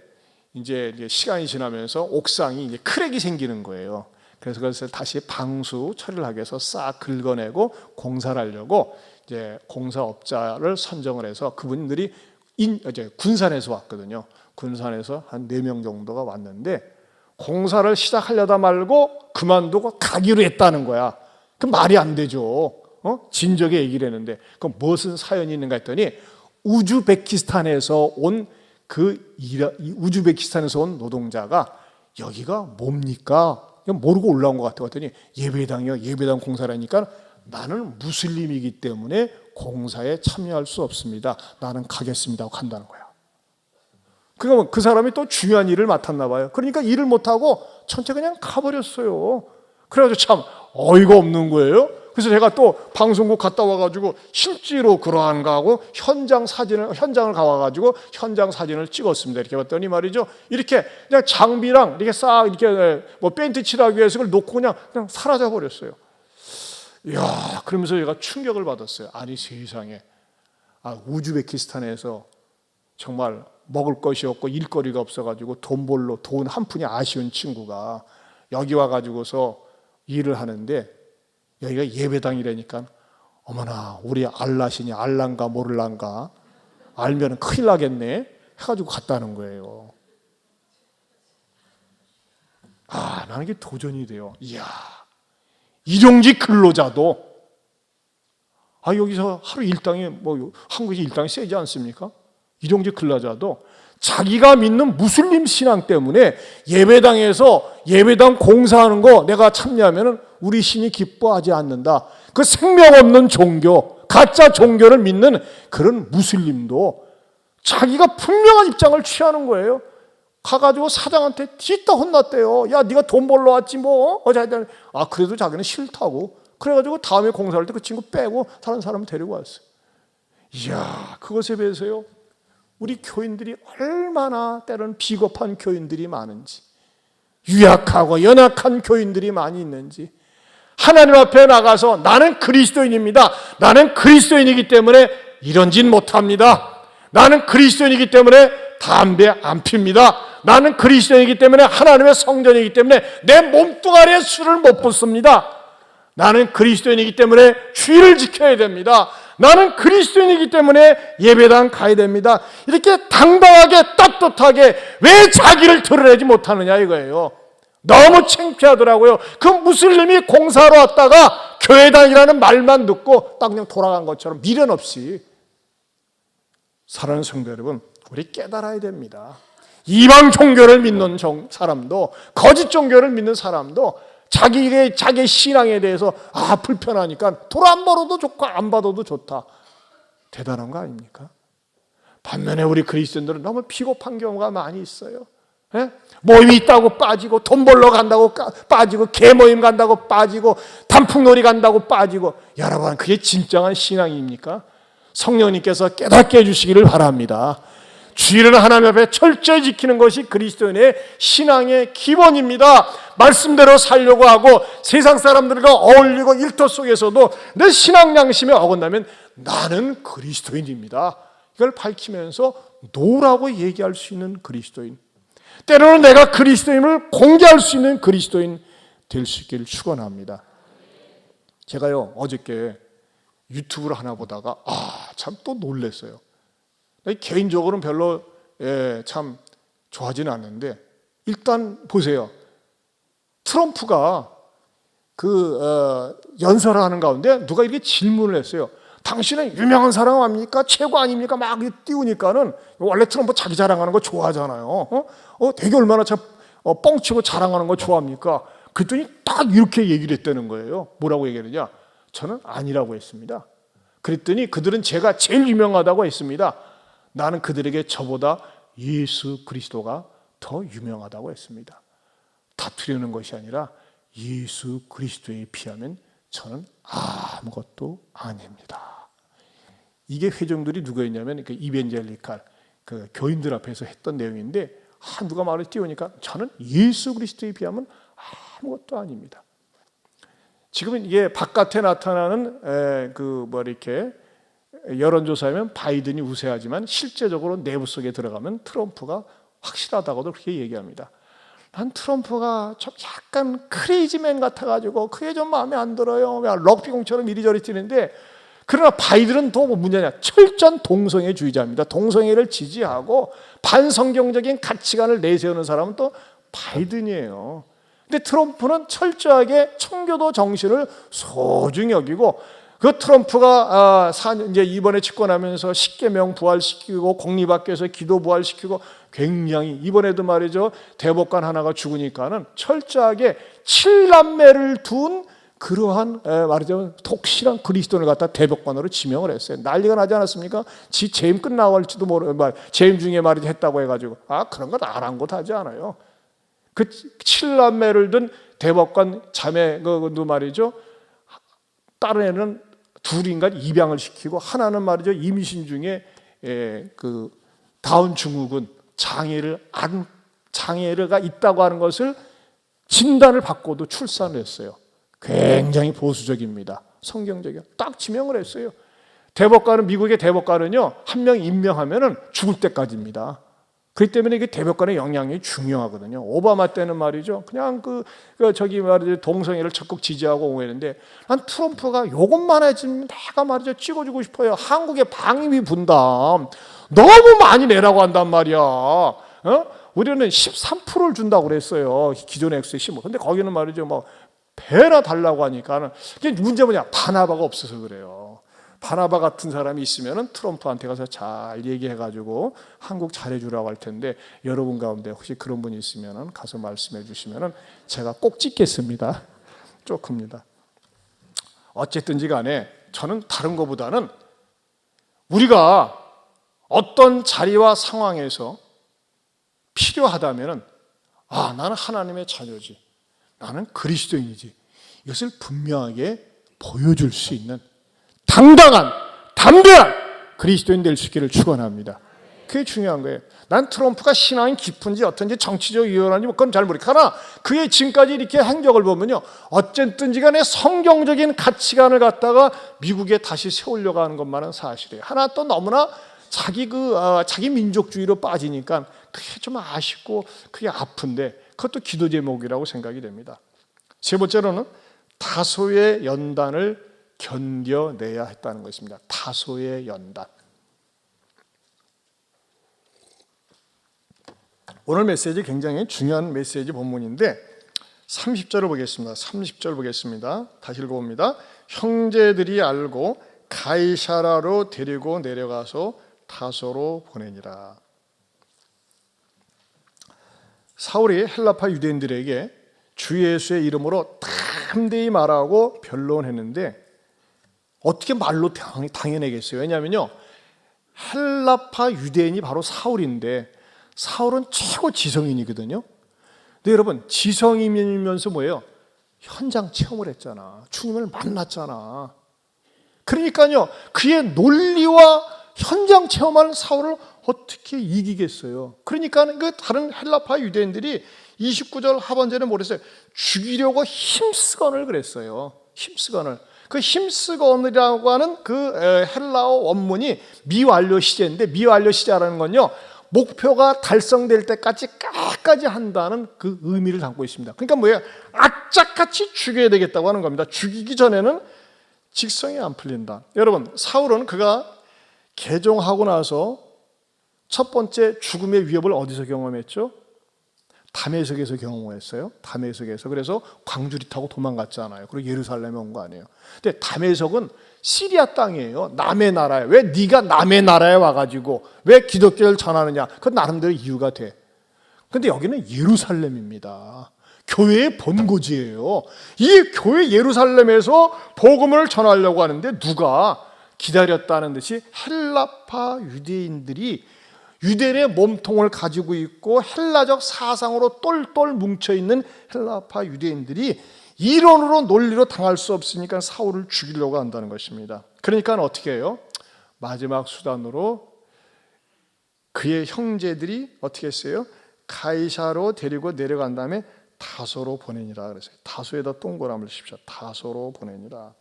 이제 시간이 지나면서 옥상이 이제 크랙이 생기는 거예요. 그래서 그것을 다시 방수 처리를 하기 위해서 싹 긁어내고 공사를 하려고 이제 공사업자를 선정을 해서 그분들이 이제 군산에서 왔거든요. 군산에서 한 4명 정도가 왔는데 공사를 시작하려다 말고 그만두고 가기로 했다는 거야. 그 말이 안 되죠. 진작에 얘기를 했는데 그럼 무슨 사연이 있는가 했더니 우즈베키스탄에서 온 우즈베키스탄에서 온 노동자가 여기가 뭡니까? 모르고 올라온 것 같아 봤더니 예배당이요. 예배당 공사라니까 나는 무슬림이기 때문에 공사에 참여할 수 없습니다. 나는 가겠습니다 하고 간다는 거야. 그러니까 그 사람이 또 중요한 일을 맡았나 봐요. 그러니까 일을 못하고 전체 그냥 가버렸어요. 그래가지고 참 어이가 없는 거예요. 그래서 제가 또 방송국 갔다 와가지고 실제로 그러한가 하고 현장을 가와가지고 현장 사진을 찍었습니다. 이렇게 봤더니 말이죠. 이렇게 그냥 장비랑 이렇게 싹 이렇게 뭐 페인트 칠하기 위해서 그걸 놓고 그냥 사라져 버렸어요. 이야, 그러면서 제가 충격을 받았어요. 아니 세상에, 우즈베키스탄에서 정말 먹을 것이 없고 일거리가 없어가지고 돈 한 푼이 아쉬운 친구가 여기 와가지고서 일을 하는데 여기가 예배당이라니까 어머나 우리 알라시니 알란가 모를란가 알면 큰일 나겠네 해가지고 갔다는 거예요. 나는 이게 도전이 돼요. 이야, 일용직 근로자도 여기서 하루 일당이 한국이 일당이 세지 않습니까? 이동직 근로자도 자기가 믿는 무슬림 신앙 때문에 예배당에서 예배당 공사하는 거 내가 참여하면 우리 신이 기뻐하지 않는다. 그 생명 없는 종교, 가짜 종교를 믿는 그런 무슬림도 자기가 분명한 입장을 취하는 거예요. 가가지고 사장한테 뒤따 혼났대요. 야, 네가 돈 벌러 왔지 뭐. 어쨌든 그래도 자기는 싫다고. 그래가지고 다음에 공사할 때 그 친구 빼고 다른 사람 데리고 왔어요. 이야, 그것에 비해서요, 우리 교인들이 얼마나 때로는 비겁한 교인들이 많은지, 유약하고 연약한 교인들이 많이 있는지, 하나님 앞에 나가서 나는 그리스도인입니다. 나는 그리스도인이기 때문에 이런 짓 못합니다. 나는 그리스도인이기 때문에 담배 안 핍니다. 나는 그리스도인이기 때문에 하나님의 성전이기 때문에 내 몸뚱아리에 술을 못 붓습니다. 나는 그리스도인이기 때문에 주의를 지켜야 됩니다. 나는 그리스도인이기 때문에 예배당 가야 됩니다. 이렇게 당당하게 떳떳하게 왜 자기를 드러내지 못하느냐 이거예요. 너무 창피하더라고요. 그 무슬림이 공사로 왔다가 교회당이라는 말만 듣고 딱 그냥 돌아간 것처럼 미련 없이. 사랑하는 성도 여러분, 우리 깨달아야 됩니다. 이방 종교를 믿는 사람도, 거짓 종교를 믿는 사람도 자기의 신앙에 대해서 불편하니까 돈 안 벌어도 좋고 안 받아도 좋다. 대단한 거 아닙니까? 반면에 우리 그리스도인들은 너무 비겁한 경우가 많이 있어요. 모임이 있다고 빠지고, 돈 벌러 간다고 빠지고, 개모임 간다고 빠지고, 단풍놀이 간다고 빠지고. 여러분, 그게 진정한 신앙입니까? 성령님께서 깨닫게 해주시기를 바랍니다. 주의를 하나님 앞에 철저히 지키는 것이 그리스도인의 신앙의 기본입니다. 말씀대로 살려고 하고 세상 사람들과 어울리고 일터 속에서도 내 신앙 양심에 어긋나면 나는 그리스도인입니다. 이걸 밝히면서 노라고 얘기할 수 있는 그리스도인, 때로는 내가 그리스도인을 공개할 수 있는 그리스도인 될 수 있기를 축원합니다. 제가요, 어저께 유튜브를 하나 보다가 참 또 놀랐어요. 개인적으로는 별로 참 좋아하지는 않는데, 일단 보세요. 트럼프가 연설을 하는 가운데 누가 이렇게 질문을 했어요. 당신은 유명한 사람 아닙니까? 최고 아닙니까? 막 띄우니까는, 원래 트럼프 자기 자랑하는 거 좋아하잖아요. 되게 얼마나 뻥치고 자랑하는 거 좋아합니까? 그랬더니 딱 이렇게 얘기를 했다는 거예요. 뭐라고 얘기했느냐? 저는 아니라고 했습니다. 그랬더니 그들은 제가 제일 유명하다고 했습니다. 나는 그들에게 저보다 예수 그리스도가 더 유명하다고 했습니다. 다투려는 것이 아니라 예수 그리스도에 비하면 저는 아무것도 아닙니다. 이게 회중들이 누구였냐면 이벤젤리칼 교인들 앞에서 했던 내용인데, 누가 말을 띄우니까 저는 예수 그리스도에 비하면 아무것도 아닙니다. 지금은 이게 바깥에 나타나는 이렇게 여론조사하면 바이든이 우세하지만 실제적으로 내부 속에 들어가면 트럼프가 확실하다고도 그렇게 얘기합니다. 난 트럼프가 좀 약간 크레이지맨 같아가지고 그게 좀 마음에 안 들어요. 럭비공처럼 이리저리 뛰는데, 그러나 바이든은 또 문제냐? 철저한 동성애주의자입니다. 동성애를 지지하고 반성경적인 가치관을 내세우는 사람은 또 바이든이에요. 근데 트럼프는 철저하게 청교도 정신을 소중히 여기고, 그 트럼프가 이제 이번에 집권하면서 10계명 부활시키고 공립학교에서 기도 부활시키고, 굉장히 이번에도 말이죠, 대법관 하나가 죽으니까는 철저하게 7남매를 둔 그러한 말하자면 독실한 그리스도인을 갖다 대법관으로 지명을 했어요. 난리가 나지 않았습니까? 지 재임 끝나갈지도 재임 중에 말이죠 했다고 해가지고 그런 건 아랑곳하지 않아요. 그 7남매를 둔 대법관 자매도 말이죠, 다른 애는 둘인가 입양을 시키고, 하나는 말이죠 임신 중에 다운 증후군 장애가 있다고 하는 것을 진단을 받고도 출산을 했어요. 굉장히 보수적입니다. 성경적이요. 딱 지명을 했어요. 대법관은, 미국의 대법관은요, 한 명 임명하면은 죽을 때까지입니다. 그렇기 때문에 이게 대법관의 영향이 중요하거든요. 오바마 때는 말이죠, 그냥 말이죠 동성애를 적극 지지하고 옹호했는데, 난 트럼프가 이것만 해주면 내가 말이죠 찍어주고 싶어요. 한국의 방위비 분담 너무 많이 내라고 한단 말이야. 우리는 13%를 준다고 그랬어요. 기존 액수의 15%. 근데 거기는 말이죠 배나 달라고 하니까, 이게 문제 뭐냐? 반화바가 없어서 그래요. 바나바 같은 사람이 있으면 트럼프한테 가서 잘 얘기해가지고 한국 잘해주라고 할 텐데, 여러분 가운데 혹시 그런 분이 있으면 가서 말씀해 주시면 제가 꼭 찍겠습니다. 조금입니다. 어쨌든지 간에 저는 다른 것보다는 우리가 어떤 자리와 상황에서 필요하다면 나는 하나님의 자녀지, 나는 그리스도인이지, 이것을 분명하게 보여줄 수 있는 당당한, 담대한 그리스도인 될 수 있기를 축원합니다. 그게 중요한 거예요. 난 트럼프가 신앙이 깊은지 어떤지 정치적 이유라는지 그건 잘 모르겠으나 그의 지금까지 이렇게 행적을 보면요, 어쨌든지 간에 성경적인 가치관을 갖다가 미국에 다시 세우려고 하는 것만은 사실이에요. 하나 또 너무나 자기 민족주의로 빠지니까 그게 좀 아쉽고 그게 아픈데, 그것도 기도 제목이라고 생각이 됩니다. 세 번째로는 다소의 연단을 견뎌내야 했다는 것입니다. 다소의 연단. 오늘 메시지 굉장히 중요한 메시지 본문인데 30절을 보겠습니다. 30절 보겠습니다. 다시 읽어봅니다. 형제들이 알고 가이사라로 데리고 내려가서 다소로 보내니라. 사울이 헬라파 유대인들에게 주 예수의 이름으로 담대히 말하고 변론했는데 어떻게 말로 당해내겠어요? 왜냐하면요, 헬라파 유대인이 바로 사울인데 사울은 최고 지성인이거든요. 근데 여러분, 지성인이면서 뭐예요? 현장 체험을 했잖아. 주님을 만났잖아. 그러니까요, 그의 논리와 현장 체험하는 사울을 어떻게 이기겠어요? 그러니까 그 다른 헬라파 유대인들이 29절 하반절에 뭐랬어요? 죽이려고 힘쓰건을 그랬어요. 힘쓰건을. 그 힘쓰건이라고 하는 그 헬라어 원문이 미완료 시제인데, 미완료 시제라는 건요, 목표가 달성될 때까지 끝까지 한다는 그 의미를 담고 있습니다. 그러니까 뭐예요? 악착같이 죽여야 되겠다고 하는 겁니다. 죽이기 전에는 직성이 안 풀린다. 여러분, 사울은 그가 개종하고 나서 첫 번째 죽음의 위협을 어디서 경험했죠? 다메섹에서 경험했어요. 다메섹에서. 그래서 광주리 타고 도망갔잖아요. 그리고 예루살렘에 온 거 아니에요. 근데 다메섹은 시리아 땅이에요. 남의 나라에. 왜 네가 남의 나라에 와가지고 왜 기독교를 전하느냐? 그건 나름대로 이유가 돼. 근데 여기는 예루살렘입니다. 교회의 본고지예요. 이 교회 예루살렘에서 복음을 전하려고 하는데 누가 기다렸다는 듯이 헬라파 유대인들이 유대인의 몸통을 가지고 있고 헬라적 사상으로 똘똘 뭉쳐있는 헬라파 유대인들이 이론으로 논리로 당할 수 없으니까 사울을 죽이려고 한다는 것입니다. 그러니까 어떻게 해요? 마지막 수단으로 그의 형제들이 어떻게 했어요? 가이사로 데리고 내려간 다음에 다소로 보내니라 그랬어요. 다소에다 동그라미를 칩시오. 다소로 보내니라.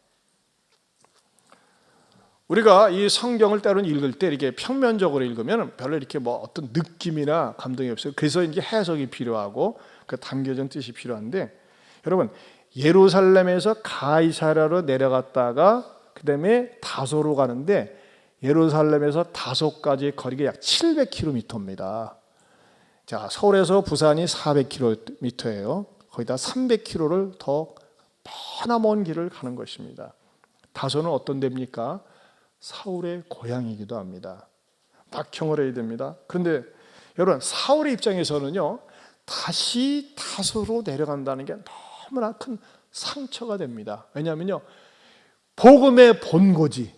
우리가 이 성경을 때로는 읽을 때 이렇게 평면적으로 읽으면 별로 이렇게 뭐 어떤 느낌이나 감동이 없어요. 그래서 이제 해석이 필요하고 그 담겨진 뜻이 필요한데, 여러분, 예루살렘에서 가이사랴로 내려갔다가 그 다음에 다소로 가는데 예루살렘에서 다소까지의 거리가 약 700km입니다. 자, 서울에서 부산이 400km예요. 거기다 300km를 더 머나먼 길을 가는 것입니다. 다소는 어떤 데입니까? 사울의 고향이기도 합니다. 박형을 해야 됩니다. 그런데 여러분, 사울의 입장에서는요, 다시 다소로 내려간다는 게 너무나 큰 상처가 됩니다. 왜냐하면요, 복음의 본고지,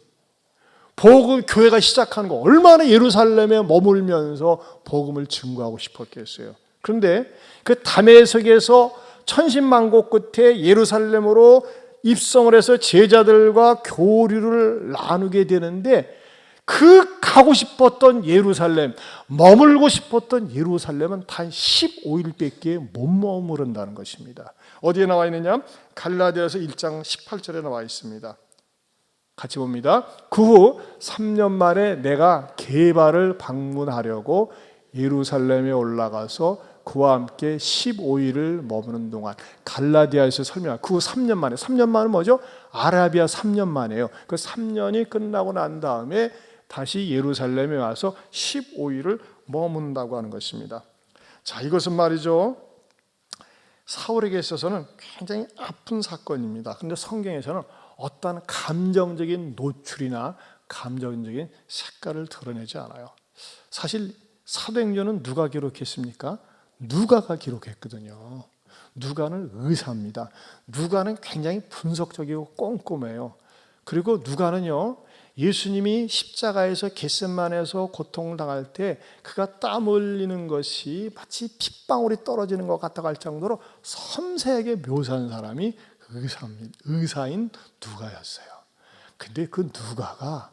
복음 교회가 시작하는 거 얼마나 예루살렘에 머물면서 복음을 증거하고 싶었겠어요. 그런데 그 다메섹에서 천신만고 끝에 예루살렘으로 입성을 해서 제자들과 교류를 나누게 되는데, 그 가고 싶었던 예루살렘, 머물고 싶었던 예루살렘은 단 15일밖에 못 머무른다는 것입니다. 어디에 나와 있느냐? 갈라디아서 1장 18절에 나와 있습니다. 같이 봅니다. 그 후 3년 만에 내가 게바를 방문하려고 예루살렘에 올라가서 그와 함께 15일을 머무는 동안, 갈라디아에서 설명한 그 후 3년 만에, 3년 만은 뭐죠? 아라비아 3년 만이에요. 그 3년이 끝나고 난 다음에 다시 예루살렘에 와서 15일을 머문다고 하는 것입니다. 자, 이것은 말이죠, 사울에게 있어서는 굉장히 아픈 사건입니다. 그런데 성경에서는 어떤 감정적인 노출이나 감정적인 색깔을 드러내지 않아요. 사실 사도행전은 누가 기록했습니까? 누가가 기록했거든요. 누가는 의사입니다. 누가는 굉장히 분석적이고 꼼꼼해요. 그리고 누가는요, 예수님이 십자가에서 겟세마네에서 고통을 당할 때 그가 땀 흘리는 것이 마치 핏방울이 떨어지는 것 같다고 할 정도로 섬세하게 묘사한 사람이 의사인 누가였어요. 근데 그 누가가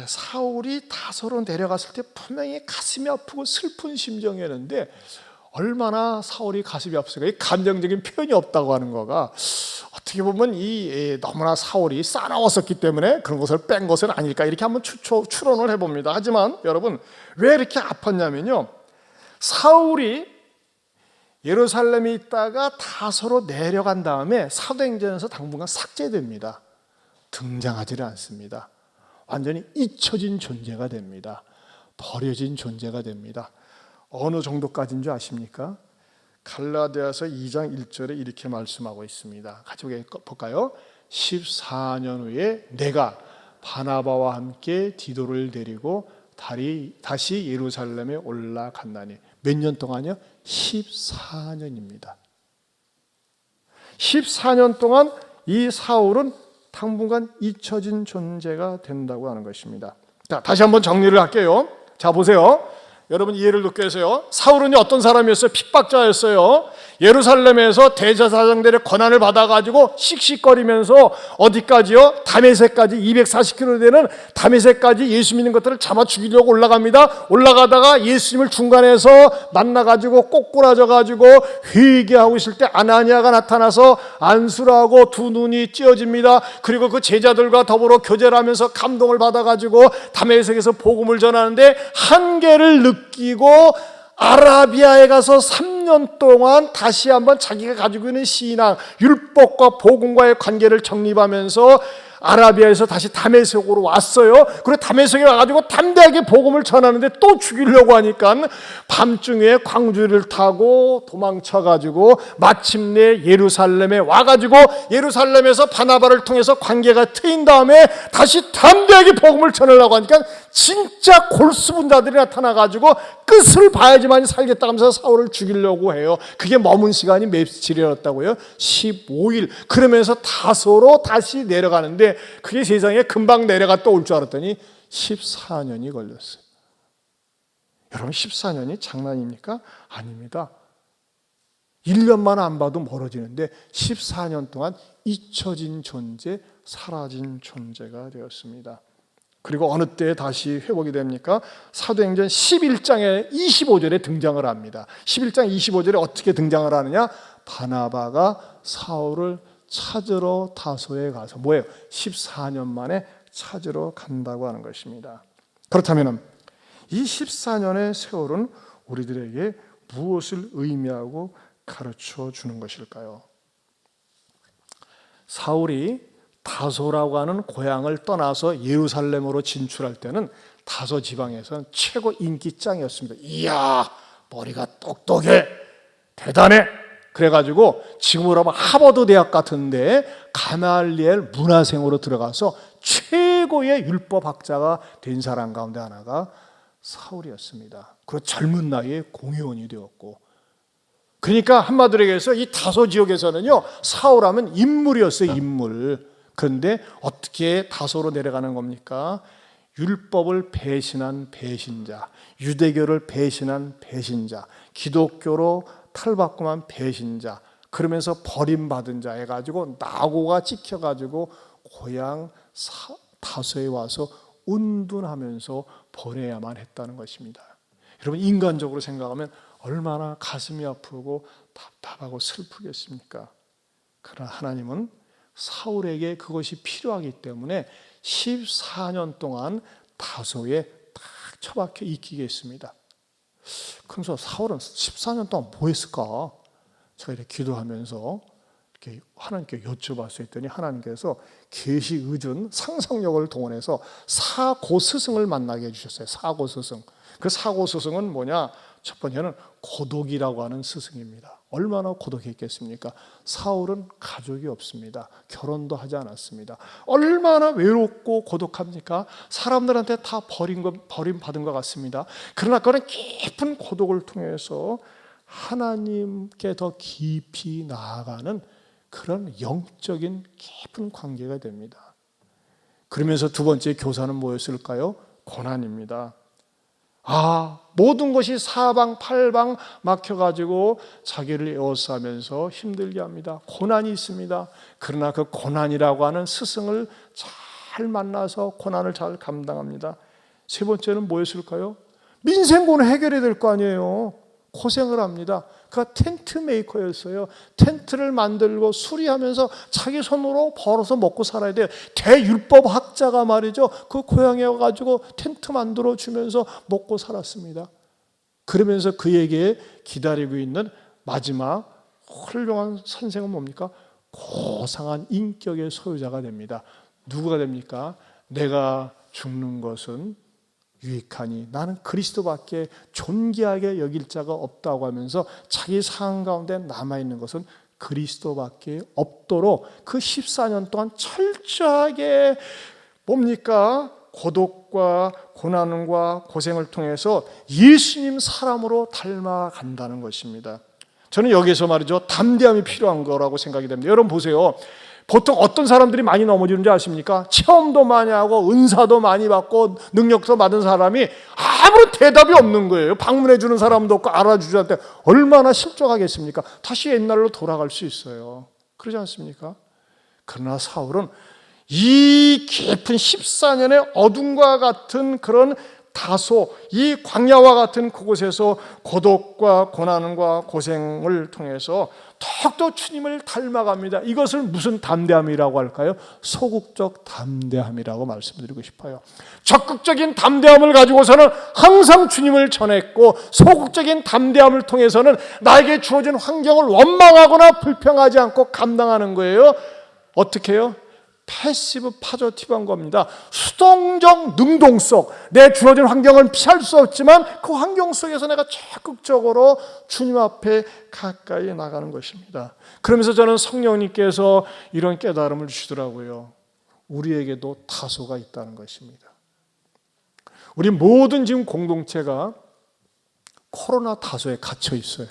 사울이 다소로 내려갔을 때 분명히 가슴이 아프고 슬픈 심정이었는데 얼마나 사울이 가슴이 아프니까 감정적인 표현이 없다고 하는 거가 어떻게 보면 너무나 사울이 싸나웠었기 때문에 그런 것을 뺀 것은 아닐까 이렇게 한번 추론을 해봅니다. 하지만 여러분 왜 이렇게 아팠냐면요, 사울이 예루살렘에 있다가 다소로 내려간 다음에 사도행전에서 당분간 삭제됩니다. 등장하지를 않습니다. 완전히 잊혀진 존재가 됩니다. 버려진 존재가 됩니다. 어느 정도까지인 줄 아십니까? 갈라디아서 2장 1절에 이렇게 말씀하고 있습니다. 같이 볼까요? 14년 후에 내가 바나바와 함께 디도를 데리고 다시 예루살렘에 올라갔나니 몇 년 동안요? 14년입니다. 14년 동안 이 사울은 당분간 잊혀진 존재가 된다고 하는 것입니다. 자, 다시 한번 정리를 할게요. 자, 보세요. 여러분 이해를 돕기 위해서요. 사울은 어떤 사람이었어요? 핍박자였어요. 예루살렘에서 대제사장들의 권한을 받아가지고 씩씩거리면서 어디까지요? 다메섹까지 240km 되는 다메섹까지 예수 믿는 것들을 잡아 죽이려고 올라갑니다. 올라가다가 예수님을 중간에서 만나가지고 꼬꾸라져가지고 회개하고 있을 때 아나니아가 나타나서 안수를 하고 두 눈이 찌어집니다. 그리고 그 제자들과 더불어 교제를 하면서 감동을 받아가지고 다메섹에서 복음을 전하는데 한계를 느끼고 아라비아에 가서 3년 동안 다시 한번 자기가 가지고 있는 신앙, 율법과 복음과의 관계를 정립하면서 아라비아에서 다시 다메섹으로 왔어요. 그리고 다메섹에 와가지고 담대하게 복음을 전하는데 또 죽이려고 하니까 밤중에 광주리를 타고 도망쳐가지고 마침내 예루살렘에 와가지고 예루살렘에서 바나바를 통해서 관계가 트인 다음에 다시 담대하게 복음을 전하려고 하니까 진짜 골수분자들이 나타나가지고 끝을 봐야지만 살겠다 하면서 사울을 죽이려고 해요. 그게 머문 시간이 며칠이었다고요? 15일. 그러면서 다소로 다시 내려가는데 그게 세상에 금방 내려갔다 올 줄 알았더니 14년이 걸렸어요. 여러분 14년이 장난입니까? 아닙니다. 1년만 안 봐도 멀어지는데 14년 동안 잊혀진 존재, 사라진 존재가 되었습니다. 그리고 어느 때에 다시 회복이 됩니까? 사도행전 11장에 25절에 등장을 합니다. 11장 25절에 어떻게 등장을 하느냐? 바나바가 사울을 찾으러 다소에 가서 뭐예요? 14년 만에 찾으러 간다고 하는 것입니다. 그렇다면 이 14년의 세월은 우리들에게 무엇을 의미하고 가르쳐 주는 것일까요? 사울이 다소라고 하는 고향을 떠나서 예루살렘으로 진출할 때는 다소 지방에서는 최고 인기짱이었습니다. 이야, 머리가 똑똑해, 대단해. 그래가지고 지금으로 하면 하버드 대학 같은데 가말리엘 문화생으로 들어가서 최고의 율법학자가 된 사람 가운데 하나가 사울이었습니다. 그리고 젊은 나이에 공의원이 되었고, 그러니까 한마디로 얘기해서 이 다소 지역에서는요 사울하면 인물이었어요, 인물. 그런데 어떻게 다소로 내려가는 겁니까? 율법을 배신한 배신자, 유대교를 배신한 배신자, 기독교로 탈바꿈한 배신자, 그러면서 버림받은 자 해가지고 낙오가 찍혀가지고 고향 다소에 와서 운둔하면서 보내야만 했다는 것입니다. 여러분 인간적으로 생각하면 얼마나 가슴이 아프고 답답하고 슬프겠습니까? 그러나 하나님은 사울에게 그것이 필요하기 때문에 14년 동안 다소에 딱 처박혀 있기게 했습니다. 그래서 사울은 14년 동안 뭐 했을까? 제가 이렇게 기도하면서 이렇게 하나님께 여쭤봤을 했더니 하나님께서 계시 의준 상상력을 동원해서 사고 스승을 만나게 해주셨어요. 사고 스승. 그 사고 스승은 뭐냐? 첫 번째는 고독이라고 하는 스승입니다. 얼마나 고독했겠습니까? 사울은 가족이 없습니다. 결혼도 하지 않았습니다. 얼마나 외롭고 고독합니까? 사람들한테 다 버림받은 것 같습니다. 그러나 그는 깊은 고독을 통해서 하나님께 더 깊이 나아가는 그런 영적인 깊은 관계가 됩니다. 그러면서 두 번째 교사는 뭐였을까요? 고난입니다. 모든 것이 사방팔방 막혀가지고 자기를 에워싸면서 힘들게 합니다. 고난이 있습니다. 그러나 그 고난이라고 하는 스승을 잘 만나서 고난을 잘 감당합니다. 세 번째는 뭐였을까요? 민생고는 해결이 될 거 아니에요. 고생을 합니다. 그가 텐트 메이커였어요. 텐트를 만들고 수리하면서 자기 손으로 벌어서 먹고 살아야 돼요. 대율법 학자가 말이죠. 그 고향에 와가지고 텐트 만들어 주면서 먹고 살았습니다. 그러면서 그에게 기다리고 있는 마지막 훌륭한 선생은 뭡니까? 고상한 인격의 소유자가 됩니다. 누구가 됩니까? 내가 죽는 것은 유익하니 나는 그리스도밖에 존귀하게 여길 자가 없다고 하면서 자기 상황 가운데 남아있는 것은 그리스도밖에 없도록 그 14년 동안 철저하게 뭡니까? 고독과 고난과 고생을 통해서 예수님 사람으로 닮아간다는 것입니다. 저는 여기서 말이죠, 담대함이 필요한 거라고 생각이 됩니다. 여러분 보세요. 보통 어떤 사람들이 많이 넘어지는지 아십니까? 체험도 많이 하고 은사도 많이 받고 능력도 받은 사람이 아무런 대답이 없는 거예요. 방문해 주는 사람도 없고 알아주지 않을 때 얼마나 실족하겠습니까? 다시 옛날로 돌아갈 수 있어요. 그러지 않습니까? 그러나 사울은 이 깊은 14년의 어둠과 같은 그런 다소 이 광야와 같은 그곳에서 고독과 고난과 고생을 통해서 더욱더 주님을 닮아갑니다. 이것을 무슨 담대함이라고 할까요? 소극적 담대함이라고 말씀드리고 싶어요. 적극적인 담대함을 가지고서는 항상 주님을 전했고, 소극적인 담대함을 통해서는 나에게 주어진 환경을 원망하거나 불평하지 않고 감당하는 거예요. 어떻게 해요? 패시브 파저티브한 겁니다. 수동적 능동성, 내 주어진 환경은 피할 수 없지만 그 환경 속에서 내가 적극적으로 주님 앞에 가까이 나가는 것입니다. 그러면서 저는 성령님께서 이런 깨달음을 주시더라고요. 우리에게도 다소가 있다는 것입니다. 우리 모든 지금 공동체가 코로나 다소에 갇혀 있어요.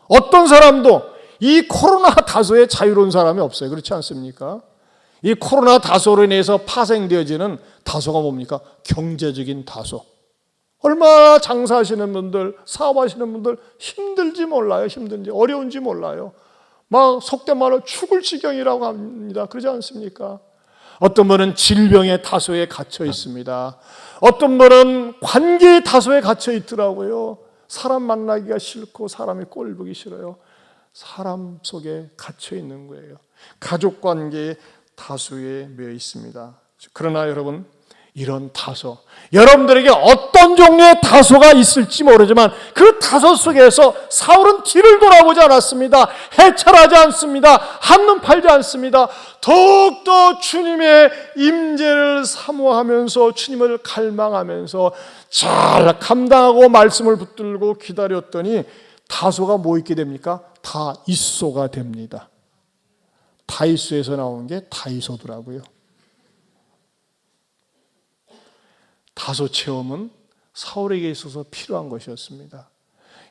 어떤 사람도 이 코로나 다소에 자유로운 사람이 없어요. 그렇지 않습니까? 이 코로나 다소로 인해서 파생되어지는 다소가 뭡니까? 경제적인 다소. 얼마나 장사하시는 분들, 사업하시는 분들 힘들지 몰라요. 힘든지, 어려운지 몰라요. 막 속된 말로 죽을 지경이라고 합니다. 그러지 않습니까? 어떤 분은 질병의 다소에 갇혀 있습니다. 어떤 분은 관계의 다소에 갇혀 있더라고요. 사람 만나기가 싫고 사람이 꼴 보기 싫어요. 사람 속에 갇혀 있는 거예요. 가족 관계에 다소에 매여 있습니다. 그러나 여러분, 이런 다소, 여러분들에게 어떤 종류의 다소가 있을지 모르지만 그 다소 속에서 사울은 뒤를 돌아보지 않았습니다. 해찰하지 않습니다. 한눈 팔지 않습니다. 더욱더 주님의 임재를 사모하면서 주님을 갈망하면서 잘 감당하고 말씀을 붙들고 기다렸더니 다소가 뭐 있게 됩니까? 다이소가 됩니다. 다이소에서 나온 게 다이소더라고요. 다소 체험은 사울에게 있어서 필요한 것이었습니다.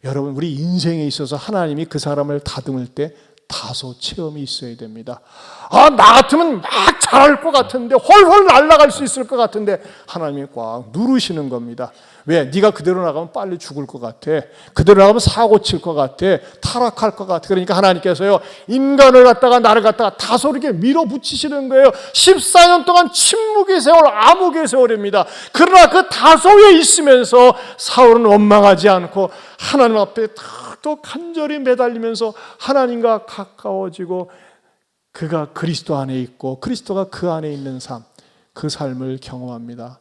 여러분, 우리 인생에 있어서 하나님이 그 사람을 다듬을 때 다소 체험이 있어야 됩니다. 나 같으면 막 잘할 것 같은데, 헐헐 날아갈 수 있을 것 같은데 하나님이 꽉 누르시는 겁니다. 왜? 네가 그대로 나가면 빨리 죽을 것 같아. 그대로 나가면 사고 칠 것 같아. 타락할 것 같아. 그러니까 하나님께서요, 인간을 갖다가 나를 갖다가 다소 이렇게 밀어붙이시는 거예요. 14년 동안 침묵의 세월, 암흑의 세월입니다. 그러나 그 다소에 있으면서 사울은 원망하지 않고 하나님 앞에 또 간절히 매달리면서 하나님과 가까워지고 그가 그리스도 안에 있고 그리스도가 그 안에 있는 삶, 그 삶을 경험합니다.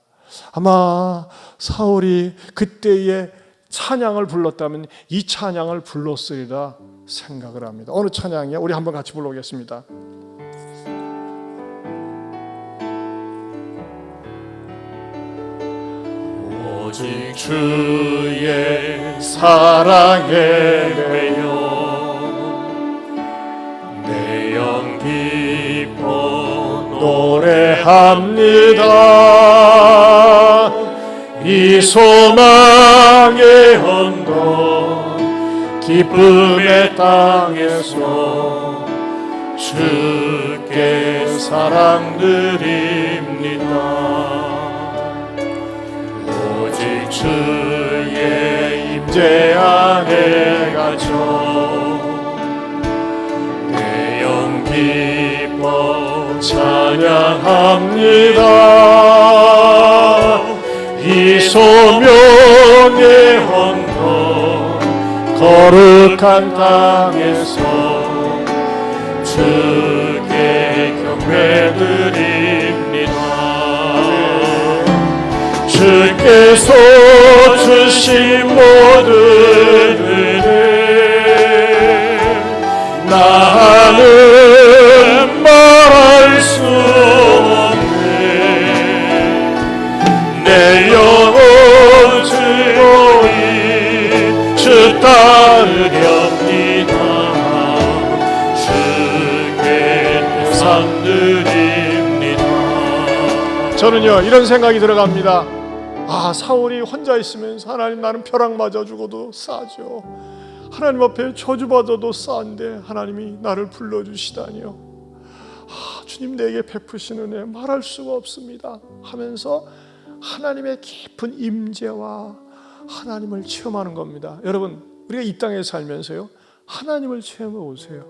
아마 사울이 그때의 찬양을 불렀다면 이 찬양을 불렀으리라 생각을 합니다. 어느 찬양이야? 우리 한번 같이 불러보겠습니다. 오직 주의 사랑에 매여 찬양합니다. 이 소망의 언덕 기쁨의 땅에서 주께 사랑드립니다. 오직 주의 임재 안에 갇혀 내 영 기뻐 찬양합니다. 이 소명의 언덕 거룩한 땅에서 주께 경배드립니다. 주께서 주신 모든 은혜 나는 말할 수 없네. 내 영혼 주로이 주 따르렵니다. 주께 감사드립니다. 저는요 이런 생각이 들어갑니다. 아, 사울이 혼자 있으면서 하나님 나는 벼락 맞아 죽어도 싸죠. 하나님 앞에 저주받아도 싸한데 하나님이 나를 불러주시다니요. 아, 주님 내게 베푸시는 은혜 말할 수가 없습니다 하면서 하나님의 깊은 임재와 하나님을 체험하는 겁니다. 여러분, 우리가 이 땅에 살면서요 하나님을 체험해 오세요.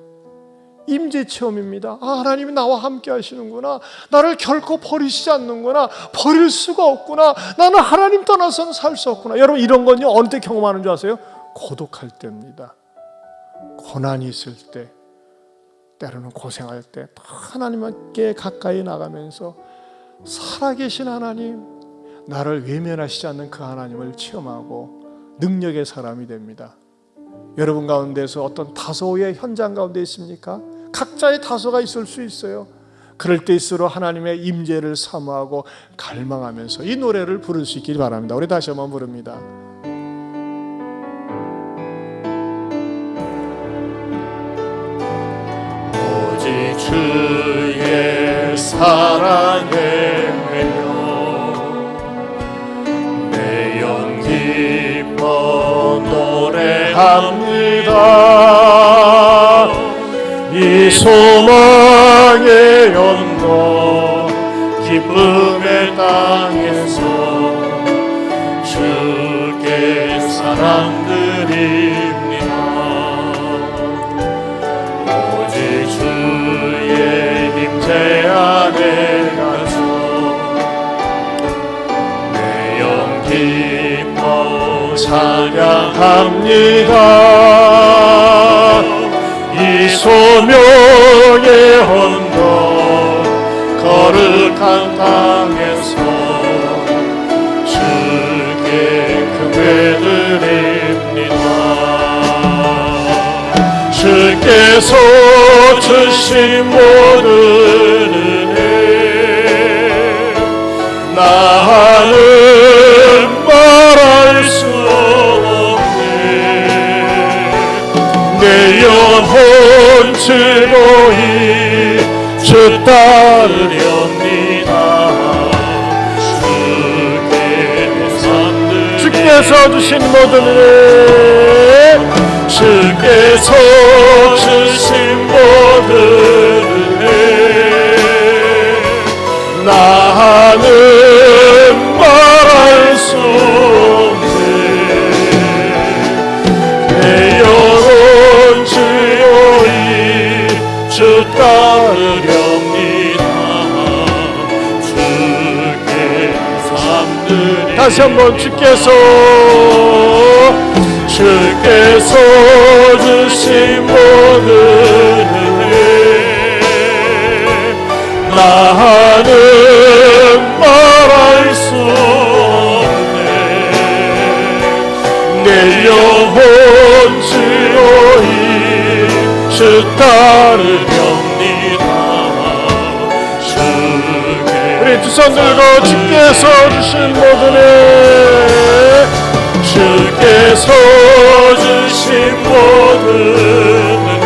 임재 체험입니다. 아, 하나님이 나와 함께 하시는구나. 나를 결코 버리시지 않는구나. 버릴 수가 없구나. 나는 하나님 떠나서는 살 수 없구나. 여러분, 이런 건요 어느 때 경험하는 줄 아세요? 고독할 때입니다. 고난이 있을 때, 때로는 고생할 때 하나님께 가까이 나가면서 살아계신 하나님, 나를 외면하시지 않는 그 하나님을 체험하고 능력의 사람이 됩니다. 여러분 가운데서 어떤 다소의 현장 가운데 있습니까? 각자의 다소가 있을 수 있어요. 그럴 때일수록 하나님의 임재를 사모하고 갈망하면서 이 노래를 부를 수 있길 바랍니다. 우리 다시 한번 부릅니다. 오직 주의 사랑에 내 영 기뻐 노래합니다. 이 소망의 언덕 기쁨의 땅에서 주께 사랑드립니다. 오직 주의 임재 안에 가서 내 영 기뻐 찬양합니다. 이 소명의 언덕 거룩한 땅에서 주께 경배드립니다. 주께서 주신 모든 은혜 나는 말할 수 없네. 내 영혼 주로이 주 따르렵니다. 주께서 주신 모든 은혜 주께서 주신 모든 은혜 나는 말할 수 없네. 내 영혼 주로이 주 따르렵니다. 주께 감사드립니다. 다시 한번 주께서 주신 모든 은혜 나는 말할 수 없네. 내 영혼 주로이 주 따르렵니다. 우리 두 손 들고 주께서 주신 모든 은혜 주께서 주신 모든 은혜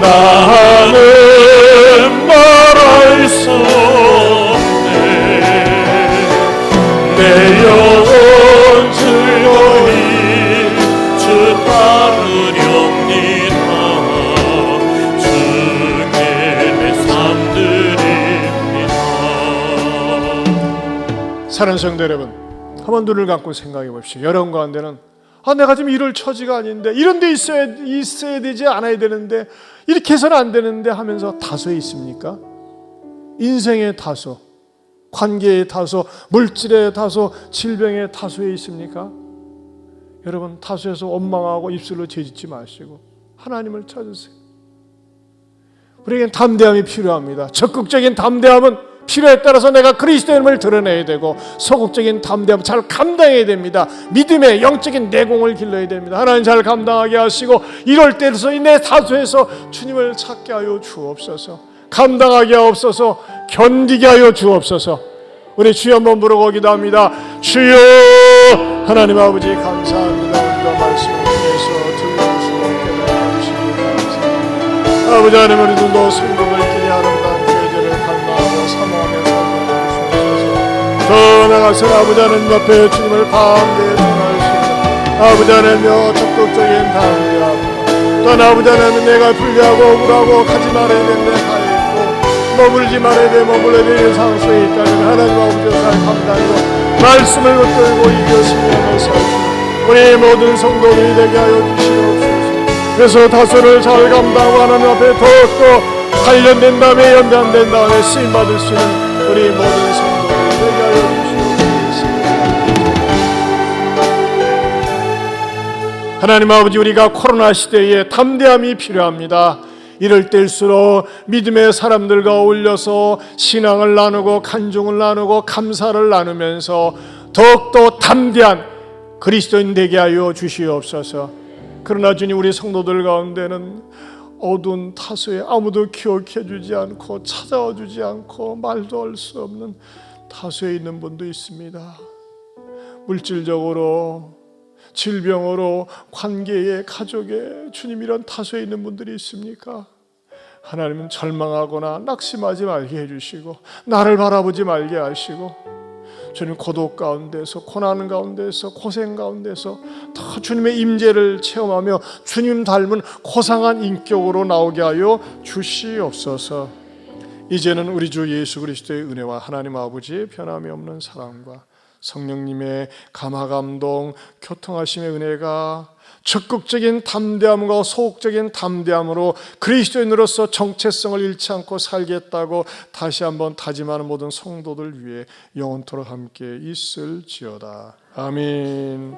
나는 말할 사랑하는 성도 여러분, 한번 눈을 감고 생각해 봅시오. 여러분 가운데는 내가 지금 이럴 처지가 아닌데, 이런 데 있어야 되지 않아야 되는데, 이렇게 해서는 안 되는데 하면서 다소에 있습니까? 인생의 다소, 관계의 다소, 물질의 다소, 질병의 다소에 있습니까? 여러분, 다소에서 원망하고 입술로 죄짓지 마시고 하나님을 찾으세요. 우리에겐 담대함이 필요합니다. 적극적인 담대함은 필요에 따라서 내가 그리스도인을 드러내야 되고, 소극적인 담대함 잘 감당해야 됩니다. 믿음의 영적인 내공을 길러야 됩니다. 하나님 잘 감당하게 하시고, 이럴 때에서 내 다소에서 주님을 찾게 하여 주옵소서. 감당하게 하옵소서. 견디게 하여 주옵소서. 우리 주여 한번 부르고 기도합니다. 주여, 하나님 아버지 감사합니다. 우리가 말씀을 통해서 들을 수 있게 감사합니다. 아버지 하나님, 우리들도 성도들끼리 아름다운 교제를 갈망하고 사모하며 살게 하옵소서. 더 나아가서 아버지 하나님 앞에 주님을 담대히 전할 수 있는 아버지 하나님여 적극적인 담대함, 또 아버지 하나님 내가 불리하고 억울하고 가지 말아야 되는데 가 있고, 머물지 말아야 돼 머물러야 되는 상수에 있다면 하나님 아버지가 잘 감당하고 말씀을 붙들고 이겨시며 살수 우리 모든 성도들이 되게 하여 주시옵소서. 그래서 다소를 잘 감당하고 하나님 앞에 더욱더 단련된 다음에 연단된 다음에 쓰임받을 수 있는 우리 모든 성도들이 되게 하여 주시옵소서. 하나님 아버지, 우리가 코로나 시대에 담대함이 필요합니다. 이럴 때일수록 믿음의 사람들과 어울려서 신앙을 나누고 간증을 나누고 감사를 나누면서 더욱더 담대한 그리스도인 되게 하여 주시옵소서. 그러나 주님, 우리 성도들 가운데는 어두운 다소에 아무도 기억해 주지 않고 찾아와 주지 않고 말도 할 수 없는 다소에 있는 분도 있습니다. 물질적으로, 질병으로, 관계에, 가족에 주님 이런 다소에 있는 분들이 있습니까? 하나님은 절망하거나 낙심하지 말게 해주시고 나를 바라보지 말게 하시고 주님 고독 가운데서, 고난 가운데서, 고생 가운데서 더 주님의 임재를 체험하며 주님 닮은 고상한 인격으로 나오게 하여 주시옵소서. 이제는 우리 주 예수 그리스도의 은혜와 하나님 아버지의 변함이 없는 사랑과 성령님의 감화감동, 교통하심의 은혜가 적극적인 담대함과 소극적인 담대함으로 그리스도인으로서 정체성을 잃지 않고 살겠다고 다시 한번 다짐하는 모든 성도들 위해 영원토록 함께 있을지어다. 아멘.